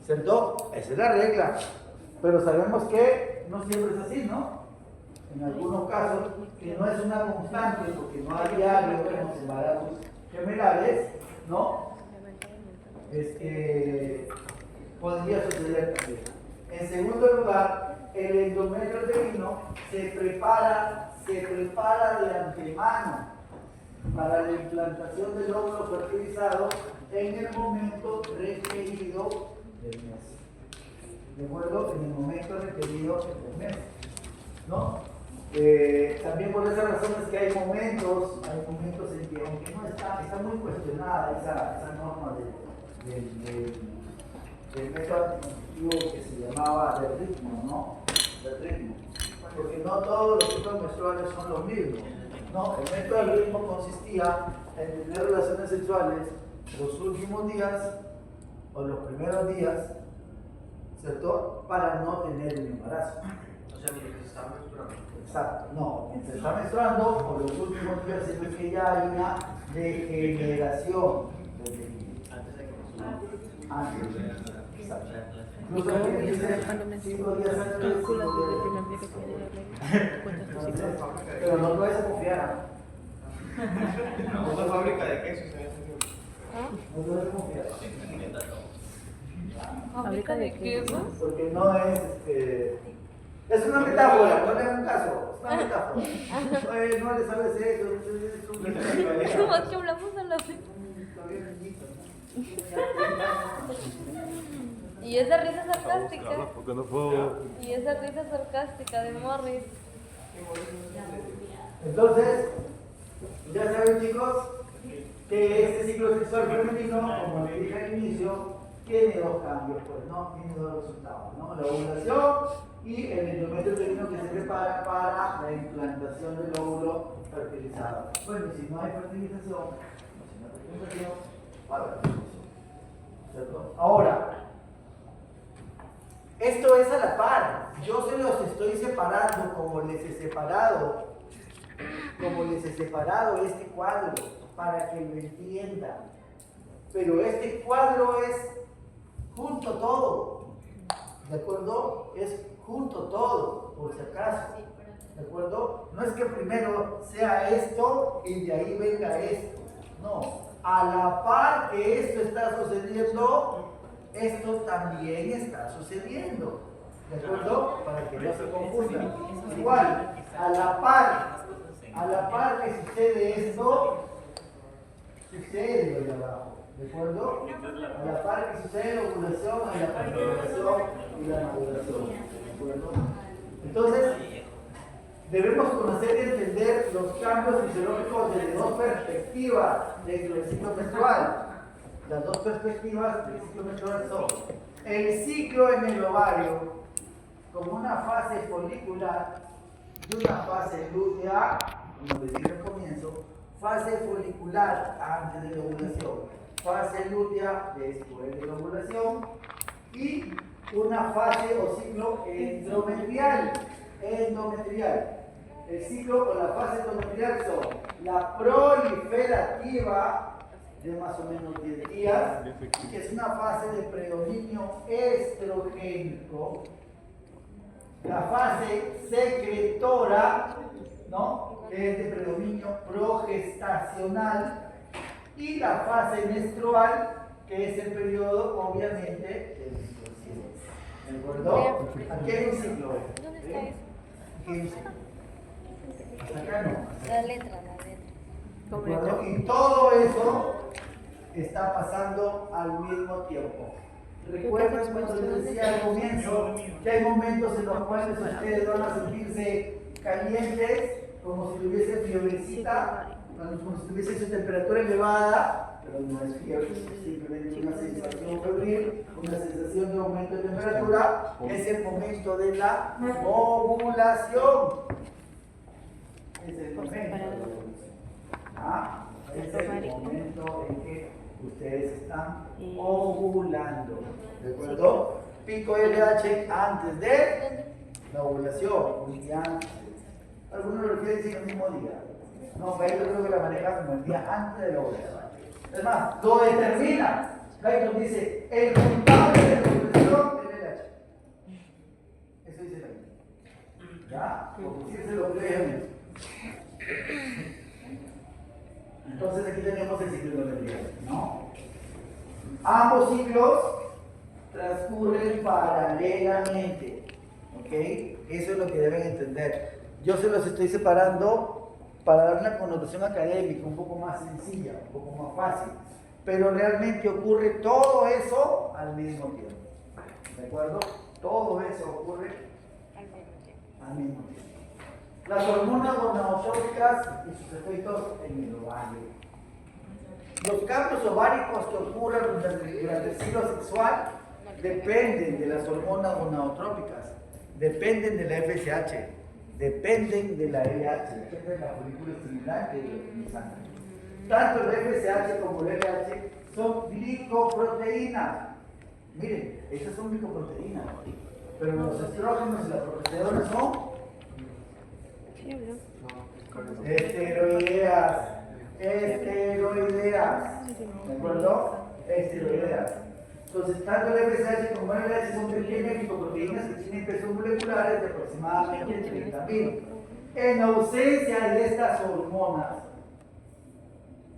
¿Cierto? Esa es la regla. Pero sabemos que no siempre es así, ¿no? En algunos casos, que no es una constante, porque no hay diario en los embarazos gemelares, ¿no? Podría suceder también. En segundo lugar, el endometrio uterino se prepara de antemano para la implantación del óvulo fertilizado en el momento requerido del mes. ¿De acuerdo? En el momento requerido del mes. ¿No? También por esa razón es que hay momentos en que, aunque no está muy cuestionada esa norma del método anticonceptivo que se llamaba del ritmo, ¿no? Del ritmo. Porque no todos los ciclos menstruales son los mismos, ¿no? El método del ritmo consistía en tener relaciones sexuales los últimos días o los primeros días, ¿cierto? Para no tener un embarazo. O sea, mientras se está menstruando. Exacto, no, mientras está menstruando, por los últimos días es que ya hay una degeneración del tejido. Antes de que exacto. Incluso aquí dice 5 días antes de pero no puedes confiar. Una fábrica de quesos. No puedes confiar. ¿Fábrica de quesos? Porque no es es una metáfora, no le hagan caso, es una metáfora. Oye, no le sabes eso, es un metáfora. ¿Cómo que hablamos a la vez? Y esa risa sarcástica. Porque no puedo. Y esa risa sarcástica de Morris. Entonces, ya saben chicos, que este ciclo sexual femenino, como les dije al inicio, tiene dos cambios, pues, ¿no? Tiene dos resultados, ¿no? La ovulación y el endometrio uterino que se prepara para la implantación del óvulo fertilizado. Bueno, si no hay fertilización, va a haber fertilización, ¿cierto? Ahora, esto es a la par. Yo se los estoy separando como les he separado este cuadro para que lo entiendan. Pero este cuadro es junto todo, ¿de acuerdo? Es junto todo, por si acaso, ¿de acuerdo? No es que primero sea esto y de ahí venga esto, no. A la par que esto está sucediendo, esto también está sucediendo, ¿de acuerdo? Para que no se confundan. Igual, a la par que sucede esto, sucede lo de abajo, ¿de acuerdo? A la par que sucede la ovulación, a la fertilización y la maduración, ¿de acuerdo? Entonces, debemos conocer y entender los cambios fisiológicos desde dos perspectivas dentro del ciclo menstrual. Las dos perspectivas del ciclo menstrual son el ciclo en el ovario como una fase folicular y una fase lútea, como les dije al comienzo, fase folicular antes de la ovulación, fase lútea después de la ovulación y una fase o ciclo endometrial. El ciclo o la fase endometrial son la proliferativa de más o menos 10 días, que es una fase de predominio estrogénico, la fase secretora, ¿no? Que es de predominio progestacional, y la fase menstrual, que es el periodo, obviamente, del ciclo. ¿De acuerdo? Aquí hay un ciclo. ¿Dónde está eso? Aquí hay un ciclo. Hasta acá no. La letra. ¿De acuerdo? Y todo eso está pasando al mismo tiempo. Recuerden cuando les decía al comienzo que hay momentos en los cuales ustedes van a sentirse calientes, como si tuviese fiebrecita, como si tuviese su temperatura elevada, pero no es fiebre, es simplemente una sensación febril, una sensación de aumento de temperatura, es el momento de la ovulación. Es el momento de la ovulación. ¿Ah? Es el momento en que ustedes están ovulando. ¿De acuerdo? Pico LH antes de la ovulación, un día antes. Algunos lo refieren al mismo día. No, Gaiton creo que la maneja como el día antes de la ovulación. Es más, lo determina. Gaiton dice, el culpable de la ovulación es el LH. Eso dice Gaiton. ¿Ya? Porque si se lo creen. Entonces aquí tenemos el ciclo del día, ¿no? Ambos ciclos transcurren paralelamente, ¿ok? Eso es lo que deben entender. Yo se los estoy separando para dar una connotación académica un poco más sencilla, un poco más fácil, pero realmente ocurre todo eso al mismo tiempo, ¿de acuerdo? Todo eso ocurre al mismo tiempo. Las hormonas gonadotrópicas y sus efectos en el ovario. Los cambios ováricos que ocurren durante el ciclo sexual dependen de las hormonas gonadotrópicas, dependen de la FSH, dependen de la LH, dependen de la folícula estimulante de la sangre. Tanto el FSH como el LH son glicoproteínas. Miren, estas son glicoproteínas, pero los estrógenos y las progesteronas son esteroideas, ¿de acuerdo? Esteroideas. Entonces, tanto el FSH como el LH son pequeñas glicoproteínas que tienen pesos moleculares de aproximadamente 30.000. En ausencia de estas hormonas,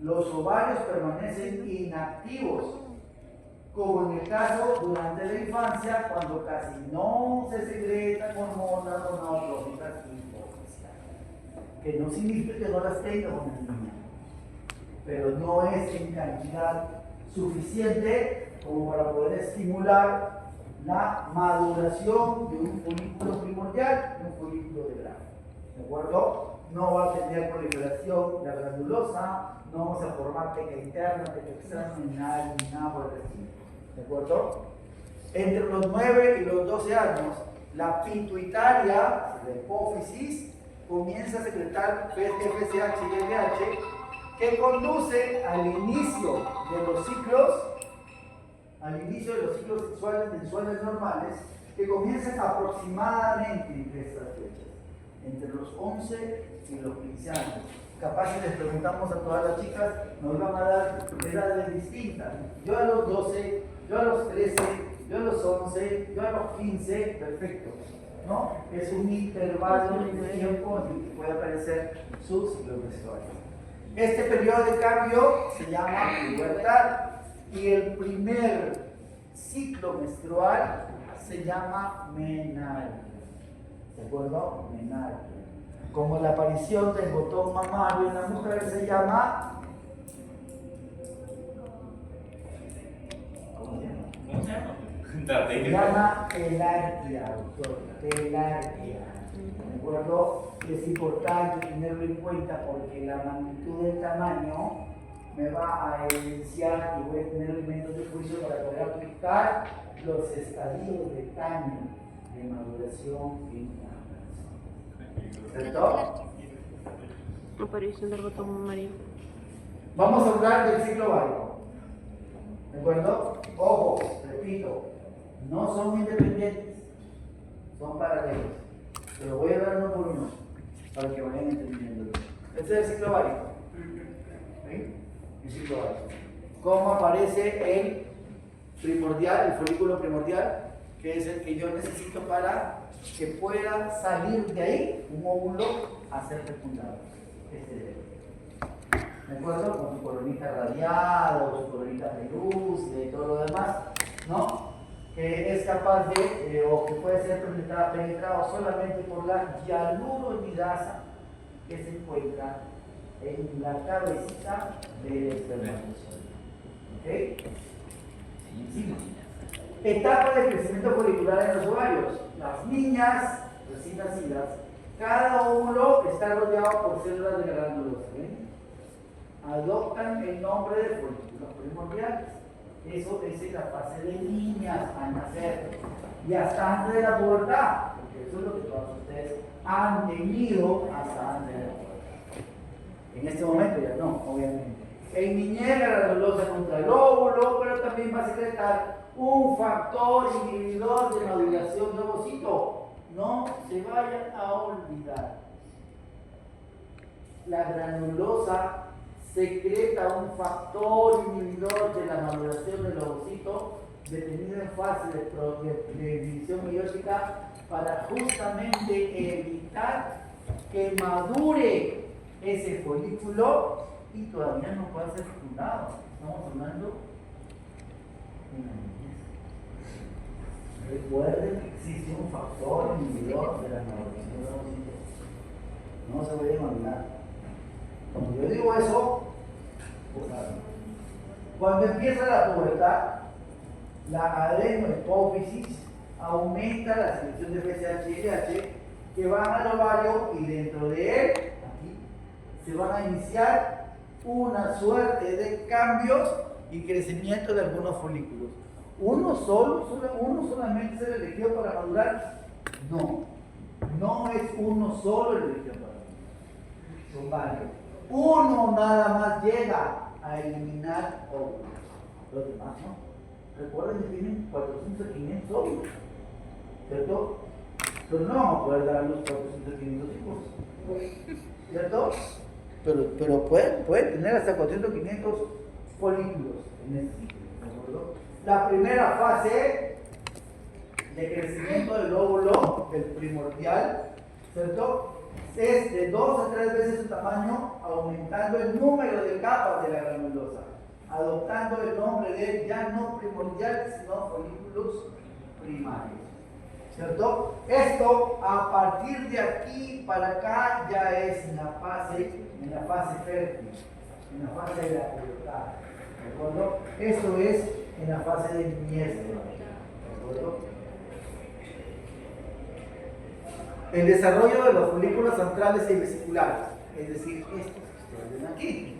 los ovarios permanecen inactivos, como en el caso durante la infancia, cuando casi no se secretan hormonas gonadotrópicas que no significa que no las tenga una niña, pero no es en cantidad suficiente como para poder estimular la maduración de un folículo primordial, de un folículo de grano. ¿De acuerdo? No va a tener proliferación la granulosa, no vamos a formar teca interna, teca externa, ni nada por el estilo. ¿De acuerdo? Entre los 9 y los 12 años, la pituitaria, la hipófisis, comienza a secretar FSH y LH que conduce al inicio de los ciclos sexuales mensuales normales, que comienzan aproximadamente entre estas fechas, entre los 11 y los 15 años. Capaz si les preguntamos a todas las chicas, nos van a dar edades distintas. Yo a los 12, yo a los 13, yo a los 11, yo a los 15, perfecto, ¿no? Es un intervalo de tiempo en el que puede aparecer su ciclo menstrual. Este periodo de cambio se llama pubertad y el primer ciclo menstrual se llama menarquia. ¿De acuerdo? Menarquia. Como la aparición del botón mamario en la mujer se llama... ¿Cómo se llama? Se llama pelarquia, doctor, pelarquia. ¿De acuerdo? Es importante tenerlo en cuenta porque la magnitud del tamaño me va a evidenciar y voy a tener elementos de juicio para poder aplicar los estadios de timing de maduración en la persona. ¿Cierto? Aparición del botón mamario. Vamos a hablar del ciclo ovárico. ¿De acuerdo? Ojo, repito, no son independientes, son paralelos. Pero voy a hablar uno por uno para que vayan entendiendo. Este es el ciclo ovárico. ¿Sí? El ciclo ovárico. ¿Cómo aparece el primordial, el folículo primordial, que es el que yo necesito para que pueda salir de ahí un óvulo a ser fecundado? ¿De acuerdo? Con su coronita radiada, su coronita de luz y todo lo demás, ¿no? Que es capaz de, o que puede ser penetrado solamente por la hialuronidasa que se encuentra en la cabecita del espermatozoide. ¿Ok? Sí. Etapa de crecimiento folicular en los ovarios. Las niñas recién nacidas Cada óvulo está rodeado por células de la granulosa. ¿Ven? Adoptan el nombre de folículos primordiales. Eso es en la fase de niñas al nacer y hasta antes de la pubertad, porque eso es lo que todos ustedes han tenido hasta antes de la pubertad. En este momento ya no, obviamente. En niñez la granulosa contra el óvulo, pero también va a secretar un factor inhibidor de maduración de ovocito. No se vayan a olvidar. La granulosa secreta un factor inhibidor de la maduración del ovocito detenido en fase de división meiótica para justamente evitar que madure ese folículo y todavía no puede ser fecundado. Estamos hablando de la niñez. Recuerden que existe un factor inhibidor de la maduración del ovocito. No se vayan a olvidar. Cuando yo digo eso, cuando empieza la pubertad, la adenohipófisis aumenta la secreción de FSH y LH que van al ovario y dentro de él, aquí, se van a iniciar una suerte de cambios y crecimiento de algunos folículos. ¿Uno solamente es el elegido para madurar? No, no es uno solo el elegido para madurar. Son varios. Uno nada más llega a eliminar óvulos. Los demás no. Recuerden que tienen 400 a 500 óvulos, ¿cierto? Pero no vamos a poder dar a los 400 a 500 hijos, ¿cierto? Pero pueden tener hasta 400 a 500 folículos en ese ciclo, ¿de acuerdo? La primera fase de crecimiento del óvulo, del primordial, ¿cierto? Es de 2 a 3 veces su tamaño, aumentando el número de capas de la granulosa, adoptando el nombre de ya no primordial, sino folículos primarios. ¿Cierto? Esto, a partir de aquí para acá, ya es en la fase fértil, en la fase de la pubertad. ¿De acuerdo? Esto es en la fase de niñez. ¿De acuerdo? El desarrollo de los folículos centrales y vesiculares, es decir, estos que ven aquí.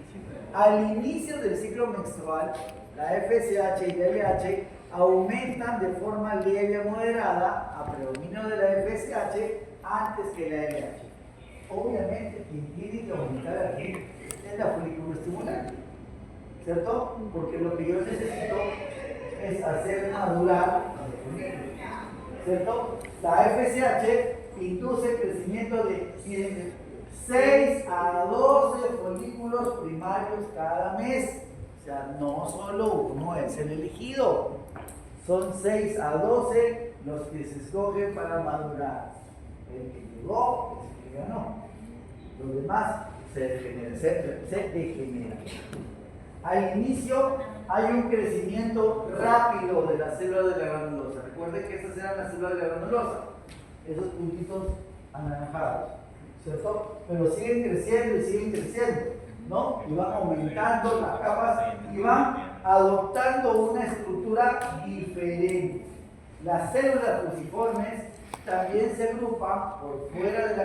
Al inicio del ciclo menstrual, la FSH y la LH aumentan de forma leve a moderada a predominio de la FSH antes que la LH. Obviamente, quien tiene que aumentar aquí es la folículo estimulante, ¿cierto? Porque lo que yo necesito es hacer madurar el folículo, ¿cierto? La FSH induce el crecimiento de 6 a 12 folículos primarios cada mes. O sea, no solo uno es el elegido, son 6 a 12 los que se escogen para madurar. El que llegó es el que ganó. Los demás se degeneran. Al inicio hay un crecimiento rápido de las células de la granulosa. Recuerden que estas eran las células de la granulosa, esos puntitos anaranjados, ¿cierto? Pero siguen creciendo, ¿no? Y van aumentando las capas y van adoptando una estructura diferente. Las células fusiformes también se agrupan por fuera de la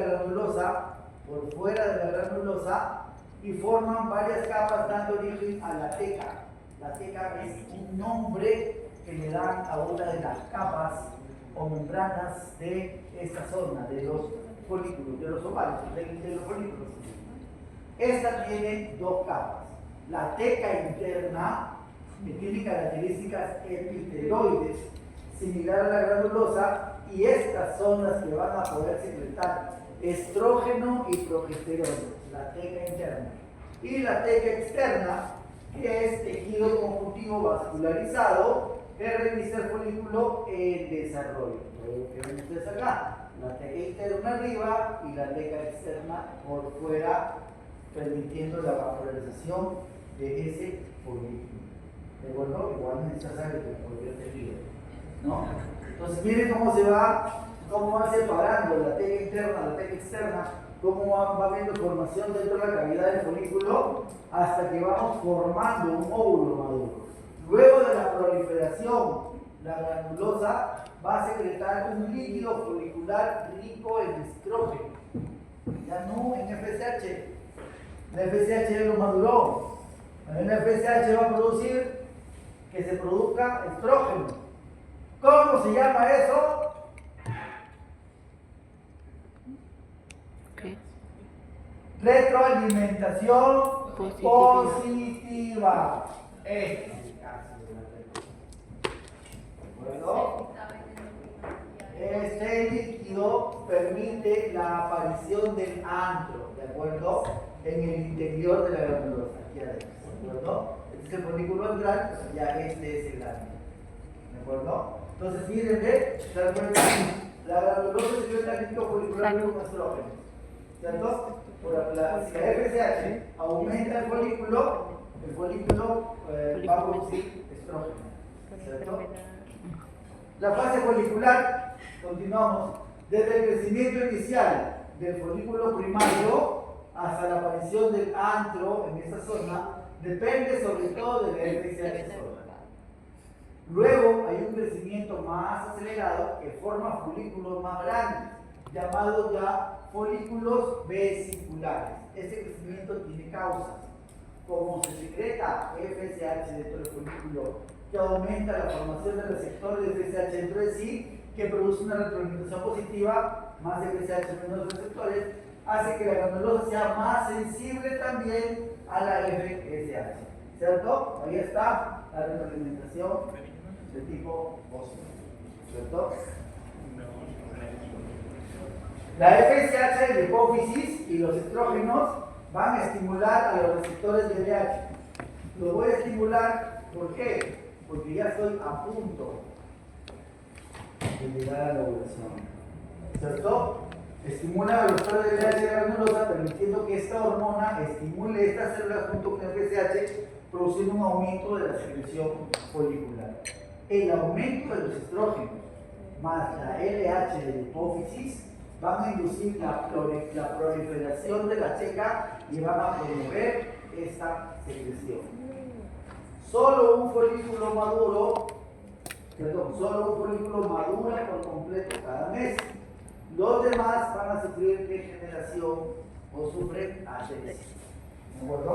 granulosa, y forman varias capas dando origen a la teca. La teca es un nombre que le dan a una de las capas o membranas de esta zona, de los folículos, de los ovarios, de los folículos. Esta tiene dos capas. La teca interna, que tiene características epiteloides, similar a la granulosa, y estas son las que van a poder secretar estrógeno y progesterona, la teca interna. Y la teca externa, que es tejido conjuntivo vascularizado, que reviste el folículo en desarrollo. Lo que ven ustedes acá, la teca interna arriba y la teca externa por fuera, permitiendo la vascularización de ese folículo. ¿De acuerdo? Igual necesitas saber que por el tejido, ¿no? Entonces miren cómo va separando la teca interna, la teca externa, cómo va habiendo formación dentro de la cavidad del folículo hasta que vamos formando un óvulo maduro. Luego de la proliferación, la granulosa va a secretar un líquido folicular rico en estrógeno, ya no en FSH. La FSH ya lo maduró. La FSH va a producir que se produzca estrógeno. ¿Cómo se llama eso? ¿Qué? Retroalimentación Positiva. positiva. Este es el caso de la retroalimentación. ¿De acuerdo? Este líquido permite la aparición del antro, ¿de acuerdo? En el interior de la granulosa, aquí adentro, ¿de acuerdo? Este es el folículo antral, pues ya este es el antro, ¿de acuerdo? Entonces, miren, ¿se dan cuenta? La granulosa secreta el líquido folicular con estrógeno, ¿cierto? Si la FSH aumenta el folículo va a producir estrógeno, ¿cierto? La fase folicular, continuamos, desde el crecimiento inicial del folículo primario hasta la aparición del antro en esa zona, depende sobre todo de la FSH sola. Luego hay un crecimiento más acelerado que forma folículos más grandes, llamados ya folículos vesiculares. Este crecimiento tiene causas, como se secreta FSH dentro del folículo, que aumenta la formación de receptores de FSH dentro de sí, que produce una retroalimentación positiva, más FSH menos receptores, hace que la granulosa sea más sensible también a la FSH, ¿cierto? Ahí está la retroalimentación de tipo óseo, ¿cierto? La FSH de la hipófisis y los estrógenos van a estimular a los receptores de LH. Los voy a estimular, ¿por qué? Porque ya estoy a punto de llegar a la ovulación, ¿cierto? Estimula a los receptores de LH granulosa, permitiendo que esta hormona estimule estas células junto con el FSH, produciendo un aumento de la secreción folicular. El aumento de los estrógenos más la LH de la hipófisis van a inducir la proliferación de la checa y van a promover esta secreción. Solo un folículo madura por completo cada mes. Los demás van a sufrir degeneración o sufren atresia. ¿De acuerdo?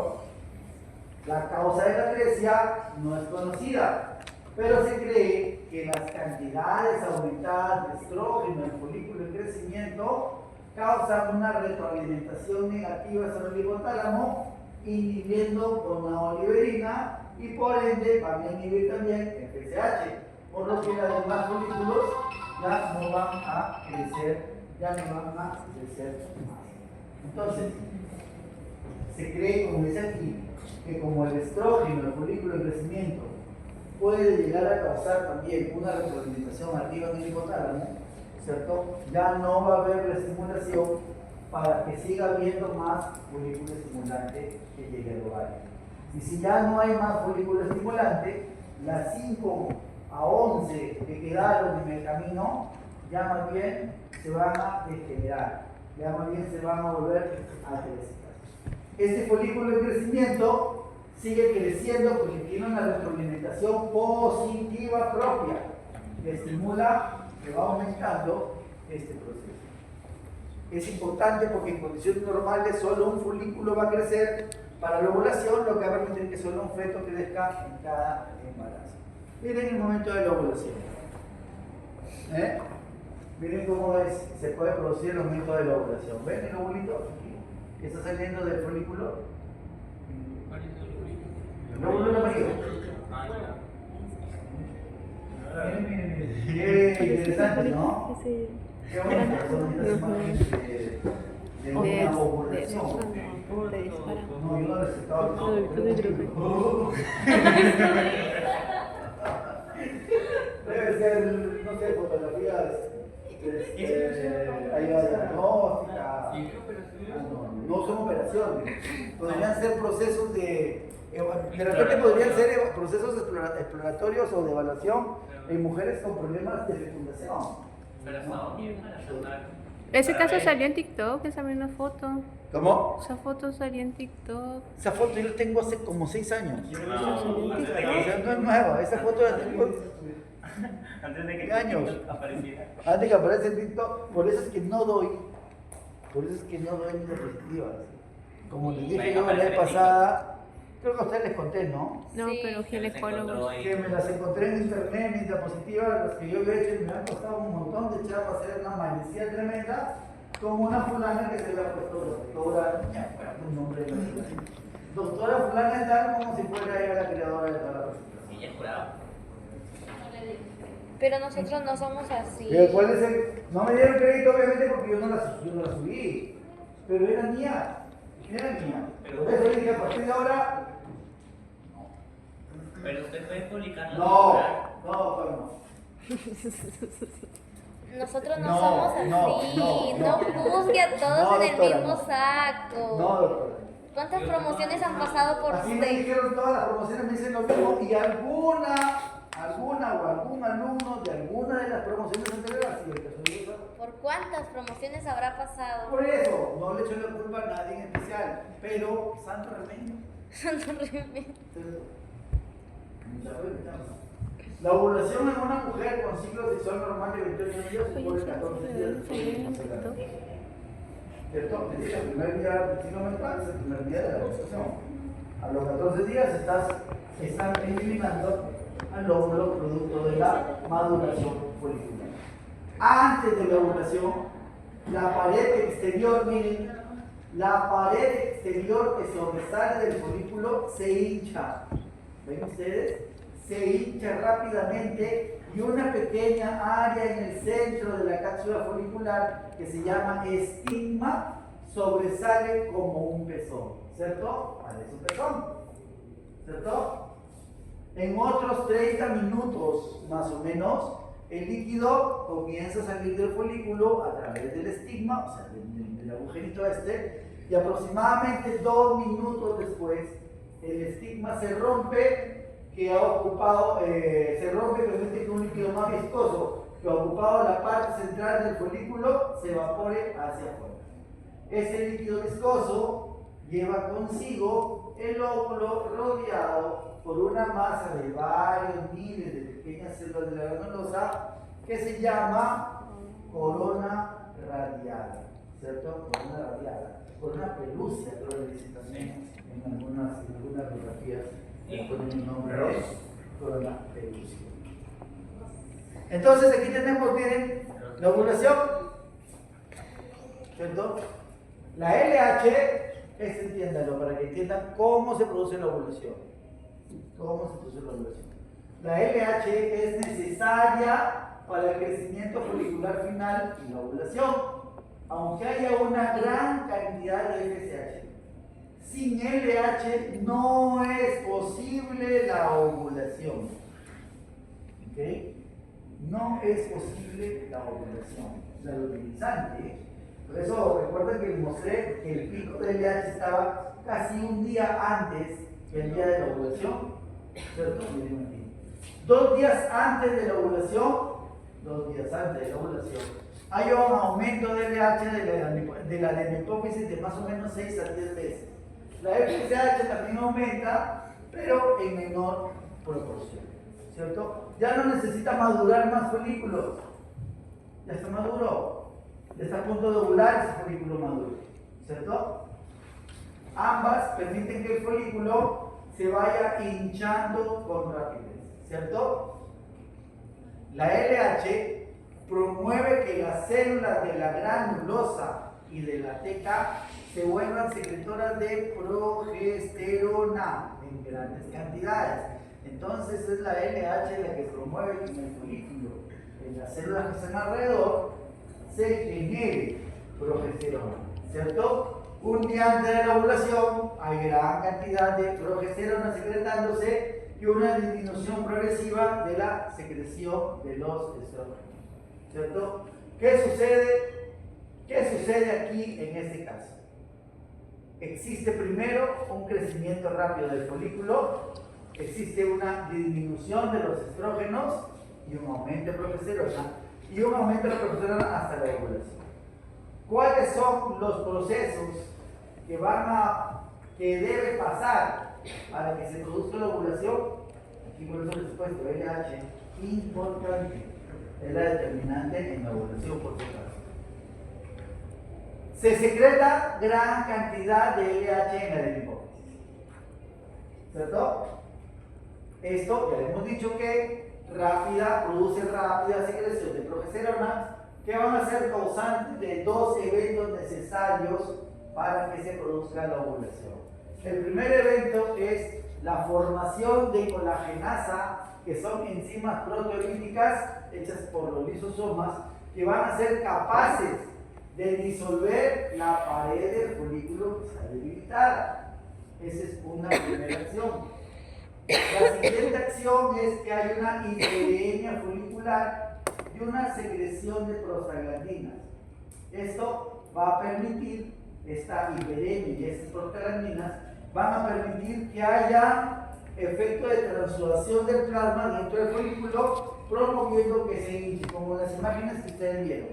La causa de la atresia no es conocida, pero se cree que las cantidades aumentadas de estrógeno en el folículo en crecimiento causan una retroalimentación negativa sobre el hipotálamo, inhibiendo con la oliverina y por ende van a inhibir también FSH, por lo que los demás folículos ya no van a crecer, más. Entonces, se cree, como dice aquí, que como el estrógeno, el folículo en crecimiento, puede llegar a causar también una retroalimentación arriba en el hipotálamo, ¿cierto? Ya no va a haber reestimulación para que siga habiendo más folículo estimulante que llegue al ovario. Y si ya no hay más folículo estimulante, las 5 a 11 que quedaron en el camino, ya más bien se van a degenerar, ya más bien se van a volver atrésitas. Este folículo en crecimiento sigue creciendo porque tiene una retroalimentación positiva propia que estimula, que va aumentando este proceso. Es importante porque en condiciones normales solo un folículo va a crecer para la ovulación, lo que va a permitir que solo un feto crezca en cada embarazo. Miren el momento de la ovulación. Miren cómo se puede producir el momento de la ovulación. ¿Ven el ovulito? Que está saliendo del folículo. El óvulo amarillo. Miren. Qué interesante, ¿no? Qué bonito son estas imágenes de una ovulación. No, yo no les estaba diciendo. Debe ser, no sé, fotografías diagnóstica. No son operaciones. Podrían ser procesos de repente podrían ser procesos exploratorios o de evaluación en mujeres con problemas de fecundación. Ese caso salió en TikTok, esa misma foto. ¿Cómo? Esa foto salió en TikTok. Esa foto yo la tengo hace como 6 años. Salió en TikTok. O sea, no es nueva, esa foto la tengo Antes de que ¿Qué años? TikTok apareciera. Antes que aparece en TikTok, por eso es que no doy mis diapositivas. Como les dije yo la vez pasada, creo que a ustedes les conté, ¿no? No, Sí. pero ginecólogos. Que me las encontré en internet, mis diapositivas, las que yo había hecho y me han costado un montón de chapa hacer una manecilla tremenda, como una fulana que se había puesto doctora, ya, un nombre de la fulana. Doctora fulana de tal como si fuera ella la creadora de toda la presentación. Sí, ya jurado. Pero nosotros no somos así. Pero puede ser, no me dieron crédito obviamente porque yo no la subí, pero era mía, Por eso dije, a partir de ahora, Pero usted puede publicarlo. no. Nosotros no, No, somos así. no. No juzgue a todos No, en el doctora, mismo no. saco. No, doctora. ¿Cuántas promociones han pasado por Así me usted? dijeron todas las promociones, me dicen lo mismo y alguna o algún alumno de alguna de las promociones anteriores, así el caso de esa. ¿Por cuántas promociones habrá pasado? Por eso, no le echo la culpa a nadie en especial, pero santo remedio. La ovulación en una mujer con ciclo sexual normal de 28 días supone 14 días de ¿cierto? Es decir, el primer día del ciclo menstrual es el primer día de la ovulación. A los 14 días están eliminando al óvulo producto de la maduración folicular. Antes de la ovulación, la pared exterior, miren, la pared exterior que sobresale del folículo se hincha. ¿Ven ustedes? Se hincha rápidamente y una pequeña área en el centro de la cápsula folicular que se llama estigma sobresale como un pezón, ¿cierto? Parece un pezón, ¿cierto? En otros 30 minutos más o menos, el líquido comienza a salir del folículo a través del estigma, o sea, del agujerito y aproximadamente 2 minutos después, el estigma se rompe, que ha ocupado, permite que un líquido más viscoso que ha ocupado la parte central del folículo se evapore hacia afuera. Ese líquido viscoso lleva consigo el óvulo rodeado por una masa de varios miles de pequeñas células de la granulosa que se llama corona radiada, ¿cierto? Corona radiada, corona pelucia, creo que dicen también en algunas biografías. Ponen el nombre de corona pelucia. Entonces aquí tenemos, miren, la ovulación, ¿cierto? La LH es, entiéndanlo, para que entiendan cómo se produce la ovulación. La LH es necesaria para el crecimiento folicular final y la ovulación, aunque haya una gran cantidad de FSH. Sin LH no es posible la ovulación. ¿Ok? No es posible la ovulación. La utilizante. Por eso recuerden que les mostré que el pico de LH estaba casi un día antes del día de la ovulación. ¿Cierto? Miren aquí. 2 días antes de la ovulación, hay un aumento de LH de la adenopófisis de más o menos 6 a 10 veces. La FSH también aumenta, pero en menor proporción, ¿cierto? Ya no necesita madurar más folículos, ya está maduro, ya está a punto de ovular ese folículo maduro, ¿cierto? Ambas permiten que el folículo se vaya hinchando con rapidez, ¿cierto? La LH promueve que las células de la granulosa y de la TK se vuelvan secretoras de progesterona en grandes cantidades. Entonces es la LH la que promueve que en el folículo, en las células que están alrededor, se genere progesterona, ¿cierto? Un día antes de la ovulación hay gran cantidad de progesterona secretándose y una disminución progresiva de la secreción de los estrógenos, ¿cierto? ¿Qué sucede aquí en este caso? Existe primero un crecimiento rápido del folículo, existe una disminución de los estrógenos y un aumento de progesterona y un aumento de la progesterona hasta la ovulación. ¿Cuáles son los procesos que debe pasar para que se produzca la ovulación? Aquí aquí por eso les he puesto LH, importante, es la determinante en la ovulación por su caso. Se secreta gran cantidad de LH en la hipófisis, ¿cierto? Esto ya hemos dicho que produce rápida secreción de progesterona, que van a ser causantes de dos eventos necesarios para que se produzca la ovulación. El primer evento es la formación de colagenasa, que son enzimas proteolíticas hechas por los lisosomas, que van a ser capaces de disolver la pared del folículo que está debilitada. Esa es una primera acción. La siguiente acción es que hay una hiperemia folicular y una secreción de prostaglandinas. Esto va a permitir, esta hiperemia y estas prostaglandinas van a permitir que haya efecto de transsudación del plasma dentro del folículo, promoviendo que se hinche, como las imágenes que ustedes vieron.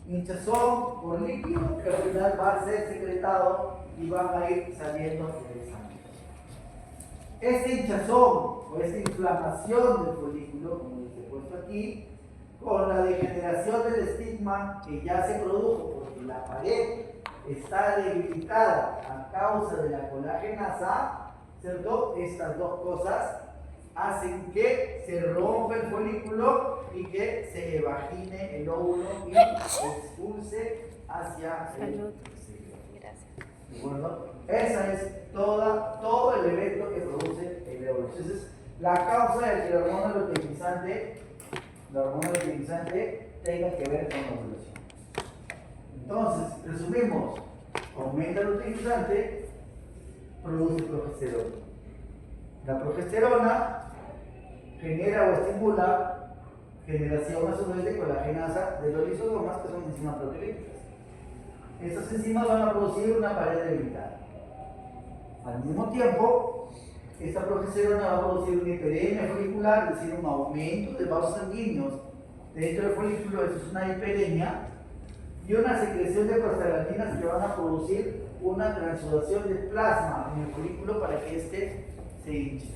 Hinchazón por líquido que al final va a ser secretado y van a ir saliendo del sangre. Este hinchazón o esta inflamación del folículo, como les he puesto aquí, con la degeneración del estigma que ya se produjo porque la pared está debilitada a causa de la colagenasa, ¿cierto? Estas dos cosas hacen que se rompa el folículo y que se evagine el óvulo y expulse hacia el exterior. ¿De acuerdo? Esa es todo el evento que produce el óvulo. Entonces, la causa de que la hormona luteinizante tenga que ver con la ovulación. Entonces, resumimos, aumenta el luteinizante, produce progesterona. La progesterona genera o estimula generación a su vez de colagenasa de los lisosomas, que son enzimas proteolíticas. Estas enzimas van a producir una pared debilitada. Al mismo tiempo, esta progesterona va a producir una hiperemia folicular, es decir, un aumento de vasos sanguíneos dentro del folículo, eso es una hiperemia, y una secreción de prostaglandinas que van a producir una transsudación de plasma en el folículo para que éste se hinche.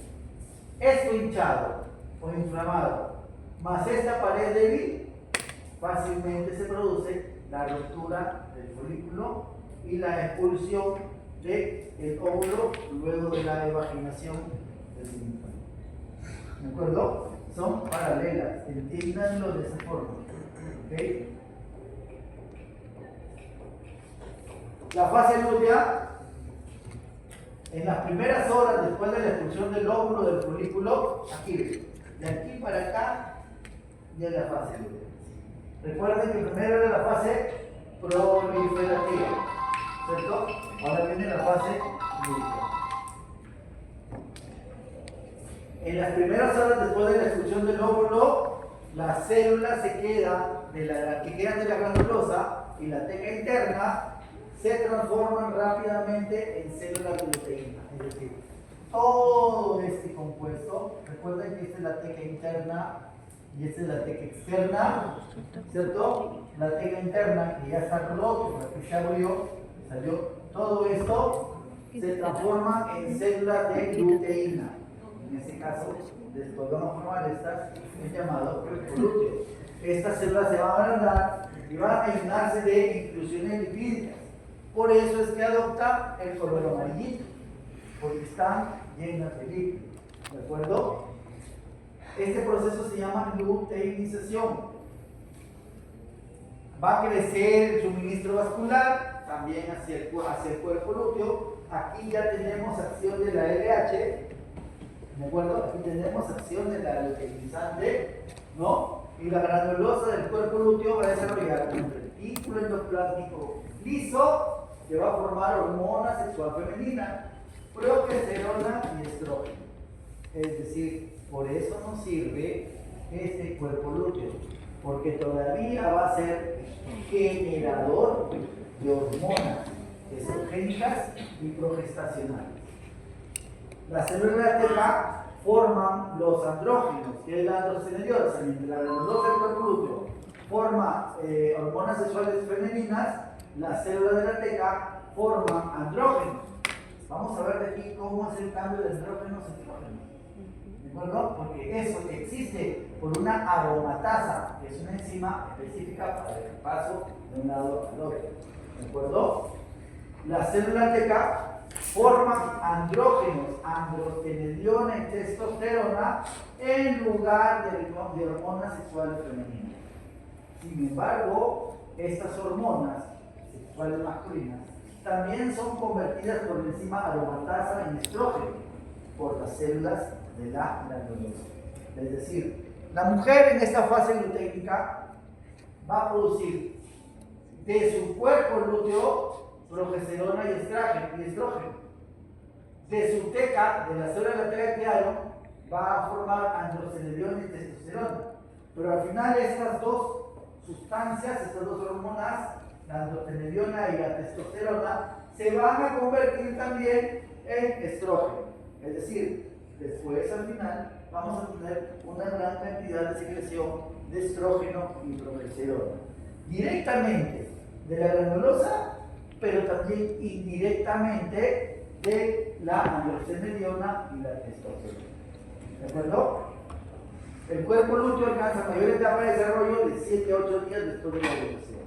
Esto hinchado o inflamado, más esta pared débil, fácilmente se produce la ruptura del folículo y la expulsión del óvulo luego de la evaginación del linfoma. ¿De acuerdo? Son paralelas, entiéndanlo de esa forma. ¿Okay? La fase lútea, en las primeras horas después de la expulsión del óvulo del folículo, aquí, de aquí para acá, ya es la fase lútea. Recuerden que primero era la fase proliferativa, ¿cierto? Ahora viene la fase lútea. En las primeras horas después de la expulsión del óvulo, las células que quedan de la granulosa y la teca interna se transforman rápidamente en células de luteína. Es decir, todo este compuesto, recuerden que esta es la teca interna y esta es la teca externa, ¿cierto? La teca interna que ya está roto, por aquí se abrió, salió, todo esto se transforma en células de luteína. En este caso, después vamos a formar estas, es llamado cuerpo lúteo. Estas células se van a agrandar y van a llenarse de inclusiones lipídicas. Por eso es que adopta el color amarillito, porque están llenas de lípidos. ¿De acuerdo? Este proceso se llama luteinización. Va a crecer el suministro vascular, también hacia el cuerpo lúteo. Aquí ya tenemos acción de la LH, ¿de acuerdo? Aquí tenemos acción de la luteinizante, ¿no? Y la granulosa del cuerpo lúteo va a desarrollar un retículo endoplásmico liso que va a formar hormona sexual femenina, progesterona y estrógeno. Es decir, por eso nos sirve este cuerpo lúteo, porque todavía va a ser generador de hormonas estrogénicas y progestacionales. Las células de teca forman los andrógenos, que es la androstenediol, mientras la granulosa del cuerpo lúteo forma hormonas sexuales femeninas, las células de la teca forman andrógenos. Vamos a ver de aquí cómo es el cambio de andrógenos a estrógenos. ¿De acuerdo? Porque eso existe por una aromatasa, que es una enzima específica para el paso de un lado al otro. ¿De acuerdo? Las células de K forman andrógenos, androstenediona y testosterona en lugar de hormonas sexuales femeninas. Sin embargo, estas hormonas sexuales masculinas también son convertidas por la enzima aromatasa en estrógeno por las células de la granulosa. Es decir, la mujer en esta fase lutéica va a producir de su cuerpo lúteo progesterona y estrógeno. De su teca, de la célula de la teca que crearon, va a formar androstenediona y testosterona. Pero al final estas dos sustancias, estas dos hormonas, la androstenediona y la testosterona, se van a convertir también en estrógeno. Es decir, después al final vamos a tener una gran cantidad de secreción de estrógeno y progesterona. Directamente de la granulosa, pero también indirectamente de la androstenediona y la testosterona. ¿De acuerdo? El cuerpo lúteo alcanza mayor etapa de desarrollo de 7 a 8 días después de la ovulación.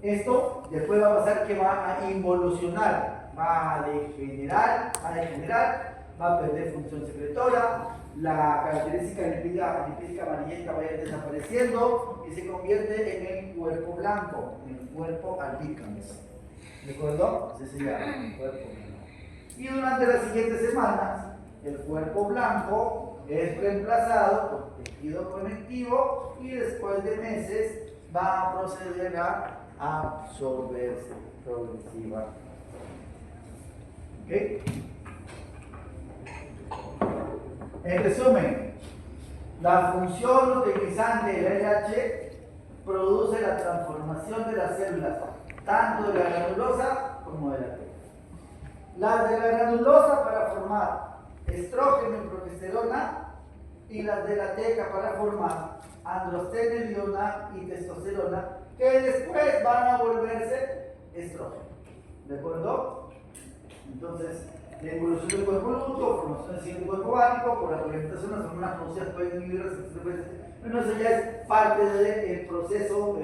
Esto después va a pasar que va a involucionar, va a degenerar, va a perder función secretora, la característica lipídica amarillenta va a ir desapareciendo y se convierte en el cuerpo blanco, en el cuerpo albicans. ¿De acuerdo? Así se llama, el cuerpo blanco. Y durante las siguientes semanas, el cuerpo blanco es reemplazado por tejido conectivo y después de meses va a proceder a absorberse progresivamente. ¿Ok? En resumen, la función utilizante del LH produce la transformación de las células, tanto de la granulosa como de la teca. Las de la granulosa para formar estrógeno y progesterona, y las de la teca para formar androstenediona y testosterona, que después van a volverse estrógeno. ¿De acuerdo? Entonces, la evolución del cuerpo lúteo, formación del cuerpo básico, por la alimentación, las hormonas producidas pueden inhibir bueno, eso ya es parte del proceso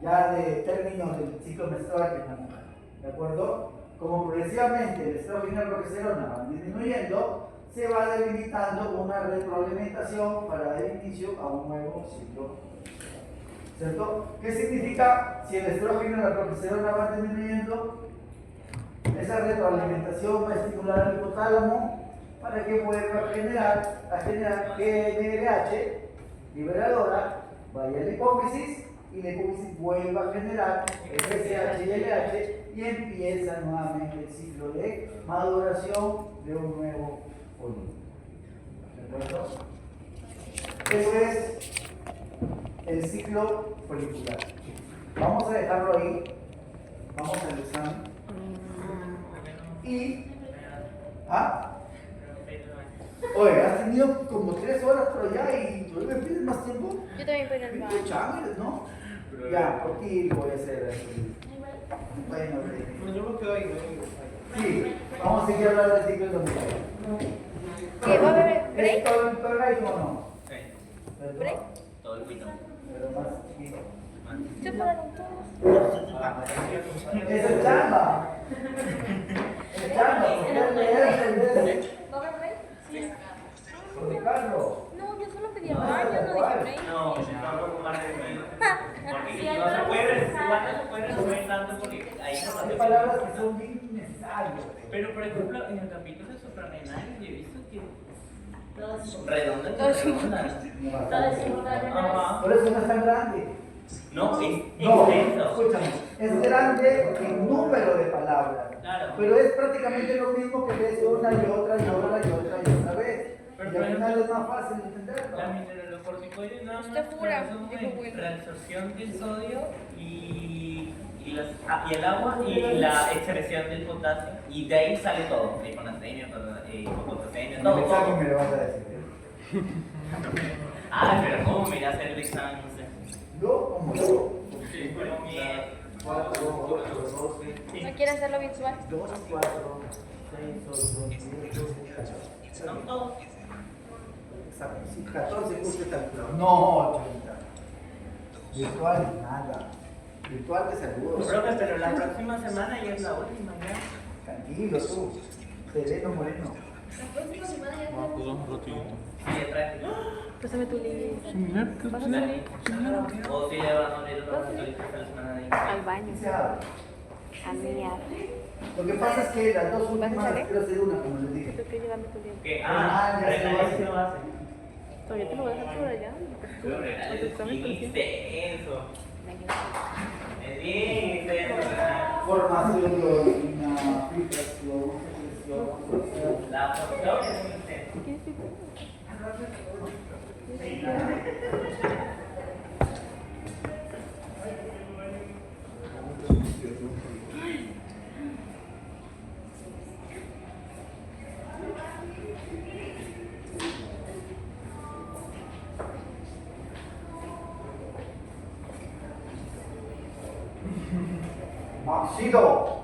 ya de términos del ciclo menstrual en la mujer. ¿De acuerdo? Como progresivamente el estrógeno y la progesterona van disminuyendo, se va delimitando una retroalimentación para dar inicio a un nuevo ciclo. ¿Cierto? ¿Qué significa si el estrógeno y la progesterona van disminuyendo? Esa retroalimentación va a estimular al hipotálamo para que vuelva a generar GnRH liberadora, vaya a la hipófisis y la hipófisis vuelva a generar FSH y LH y empieza nuevamente el ciclo de maduración de un nuevo folículo. ¿De acuerdo? Eso es el ciclo folicular. Vamos a dejarlo ahí. Vamos al examen. Y. ¿Ah? Oye, has tenido como 3 horas por allá y todavía me pides más tiempo. Yo también voy al baño. ¿Qué changres, no? Ya, por ti voy a hacer eso. Bueno, Pues yo me quedo ahí, sí, vamos a seguir hablando del ciclo de los mujeres. ¿Qué va a haber break? ¿Todo el break o no? Sí, ¿Break? todo el pito. Pero más chiquito. Se pararon todos. Es el chamba. El chamba, porque es leer. ¿Va a haber break? Sí. Porque Carlos. No, yo solo pedí el baño, no dije break. No, no puedo más de medio. Porque no se puede, igual no se puede resolver tanto porque hay Hay información. palabras que son bien necesarias. Pero por ejemplo, en el capítulo de suprarrenales yo he visto que Todos. redondas Todos. Ajá. Por eso no es tan grande. No, es No, extenso. escúchame, es grande en número de palabras. Claro. Pero es prácticamente lo mismo que lees una y otra y otra y otra y otra vez. Pero Y al final es más fácil de entenderlo. La mineralocorticoides nada más Usted jura, resumen dijo Will. reabsorción del sodio y el agua y la excreción del potasio. Y de ahí sale todo, hiponatremia, hipopotasemia, En todo. el examen me lo vas a decir. Ah, pero ¿cómo me irá a hacer el examen? No sé. Yo como yo. Sí, pero bien. 4, 8, 12, ¿No quiere hacerlo bien suave? 2, 4, 6, 8, 10, 12, 14. Son todos. Sí, 14 cursos calculados. No, 30. Virtual, nada. Virtual te saludo. Profe, pero la próxima semana ya es la última, ya. Tranquilo tú. Sereno Moreno. La próxima semana ya Ah, pues un ratito. Sí, de práctica. Pásame tu libro. Similar, ¿qué es? Pásame el libro. O sí, le van a unir los actualistas la semana de Al baño. Se abre. A miar. Lo que pasa es que las dos últimas ¿Vas a salir? quiero hacer una, como les dije. Tengo que llevarme tu libro. ¿Qué? Ah, ya se lo René hace. sí lo hace. Todavía te lo voy a dejar por allá. Pero René es bien intenso. Es bien intenso, ¿verdad? Formación, una aplicación, La función es muy intensa. ¿Qué es eso? Maxido.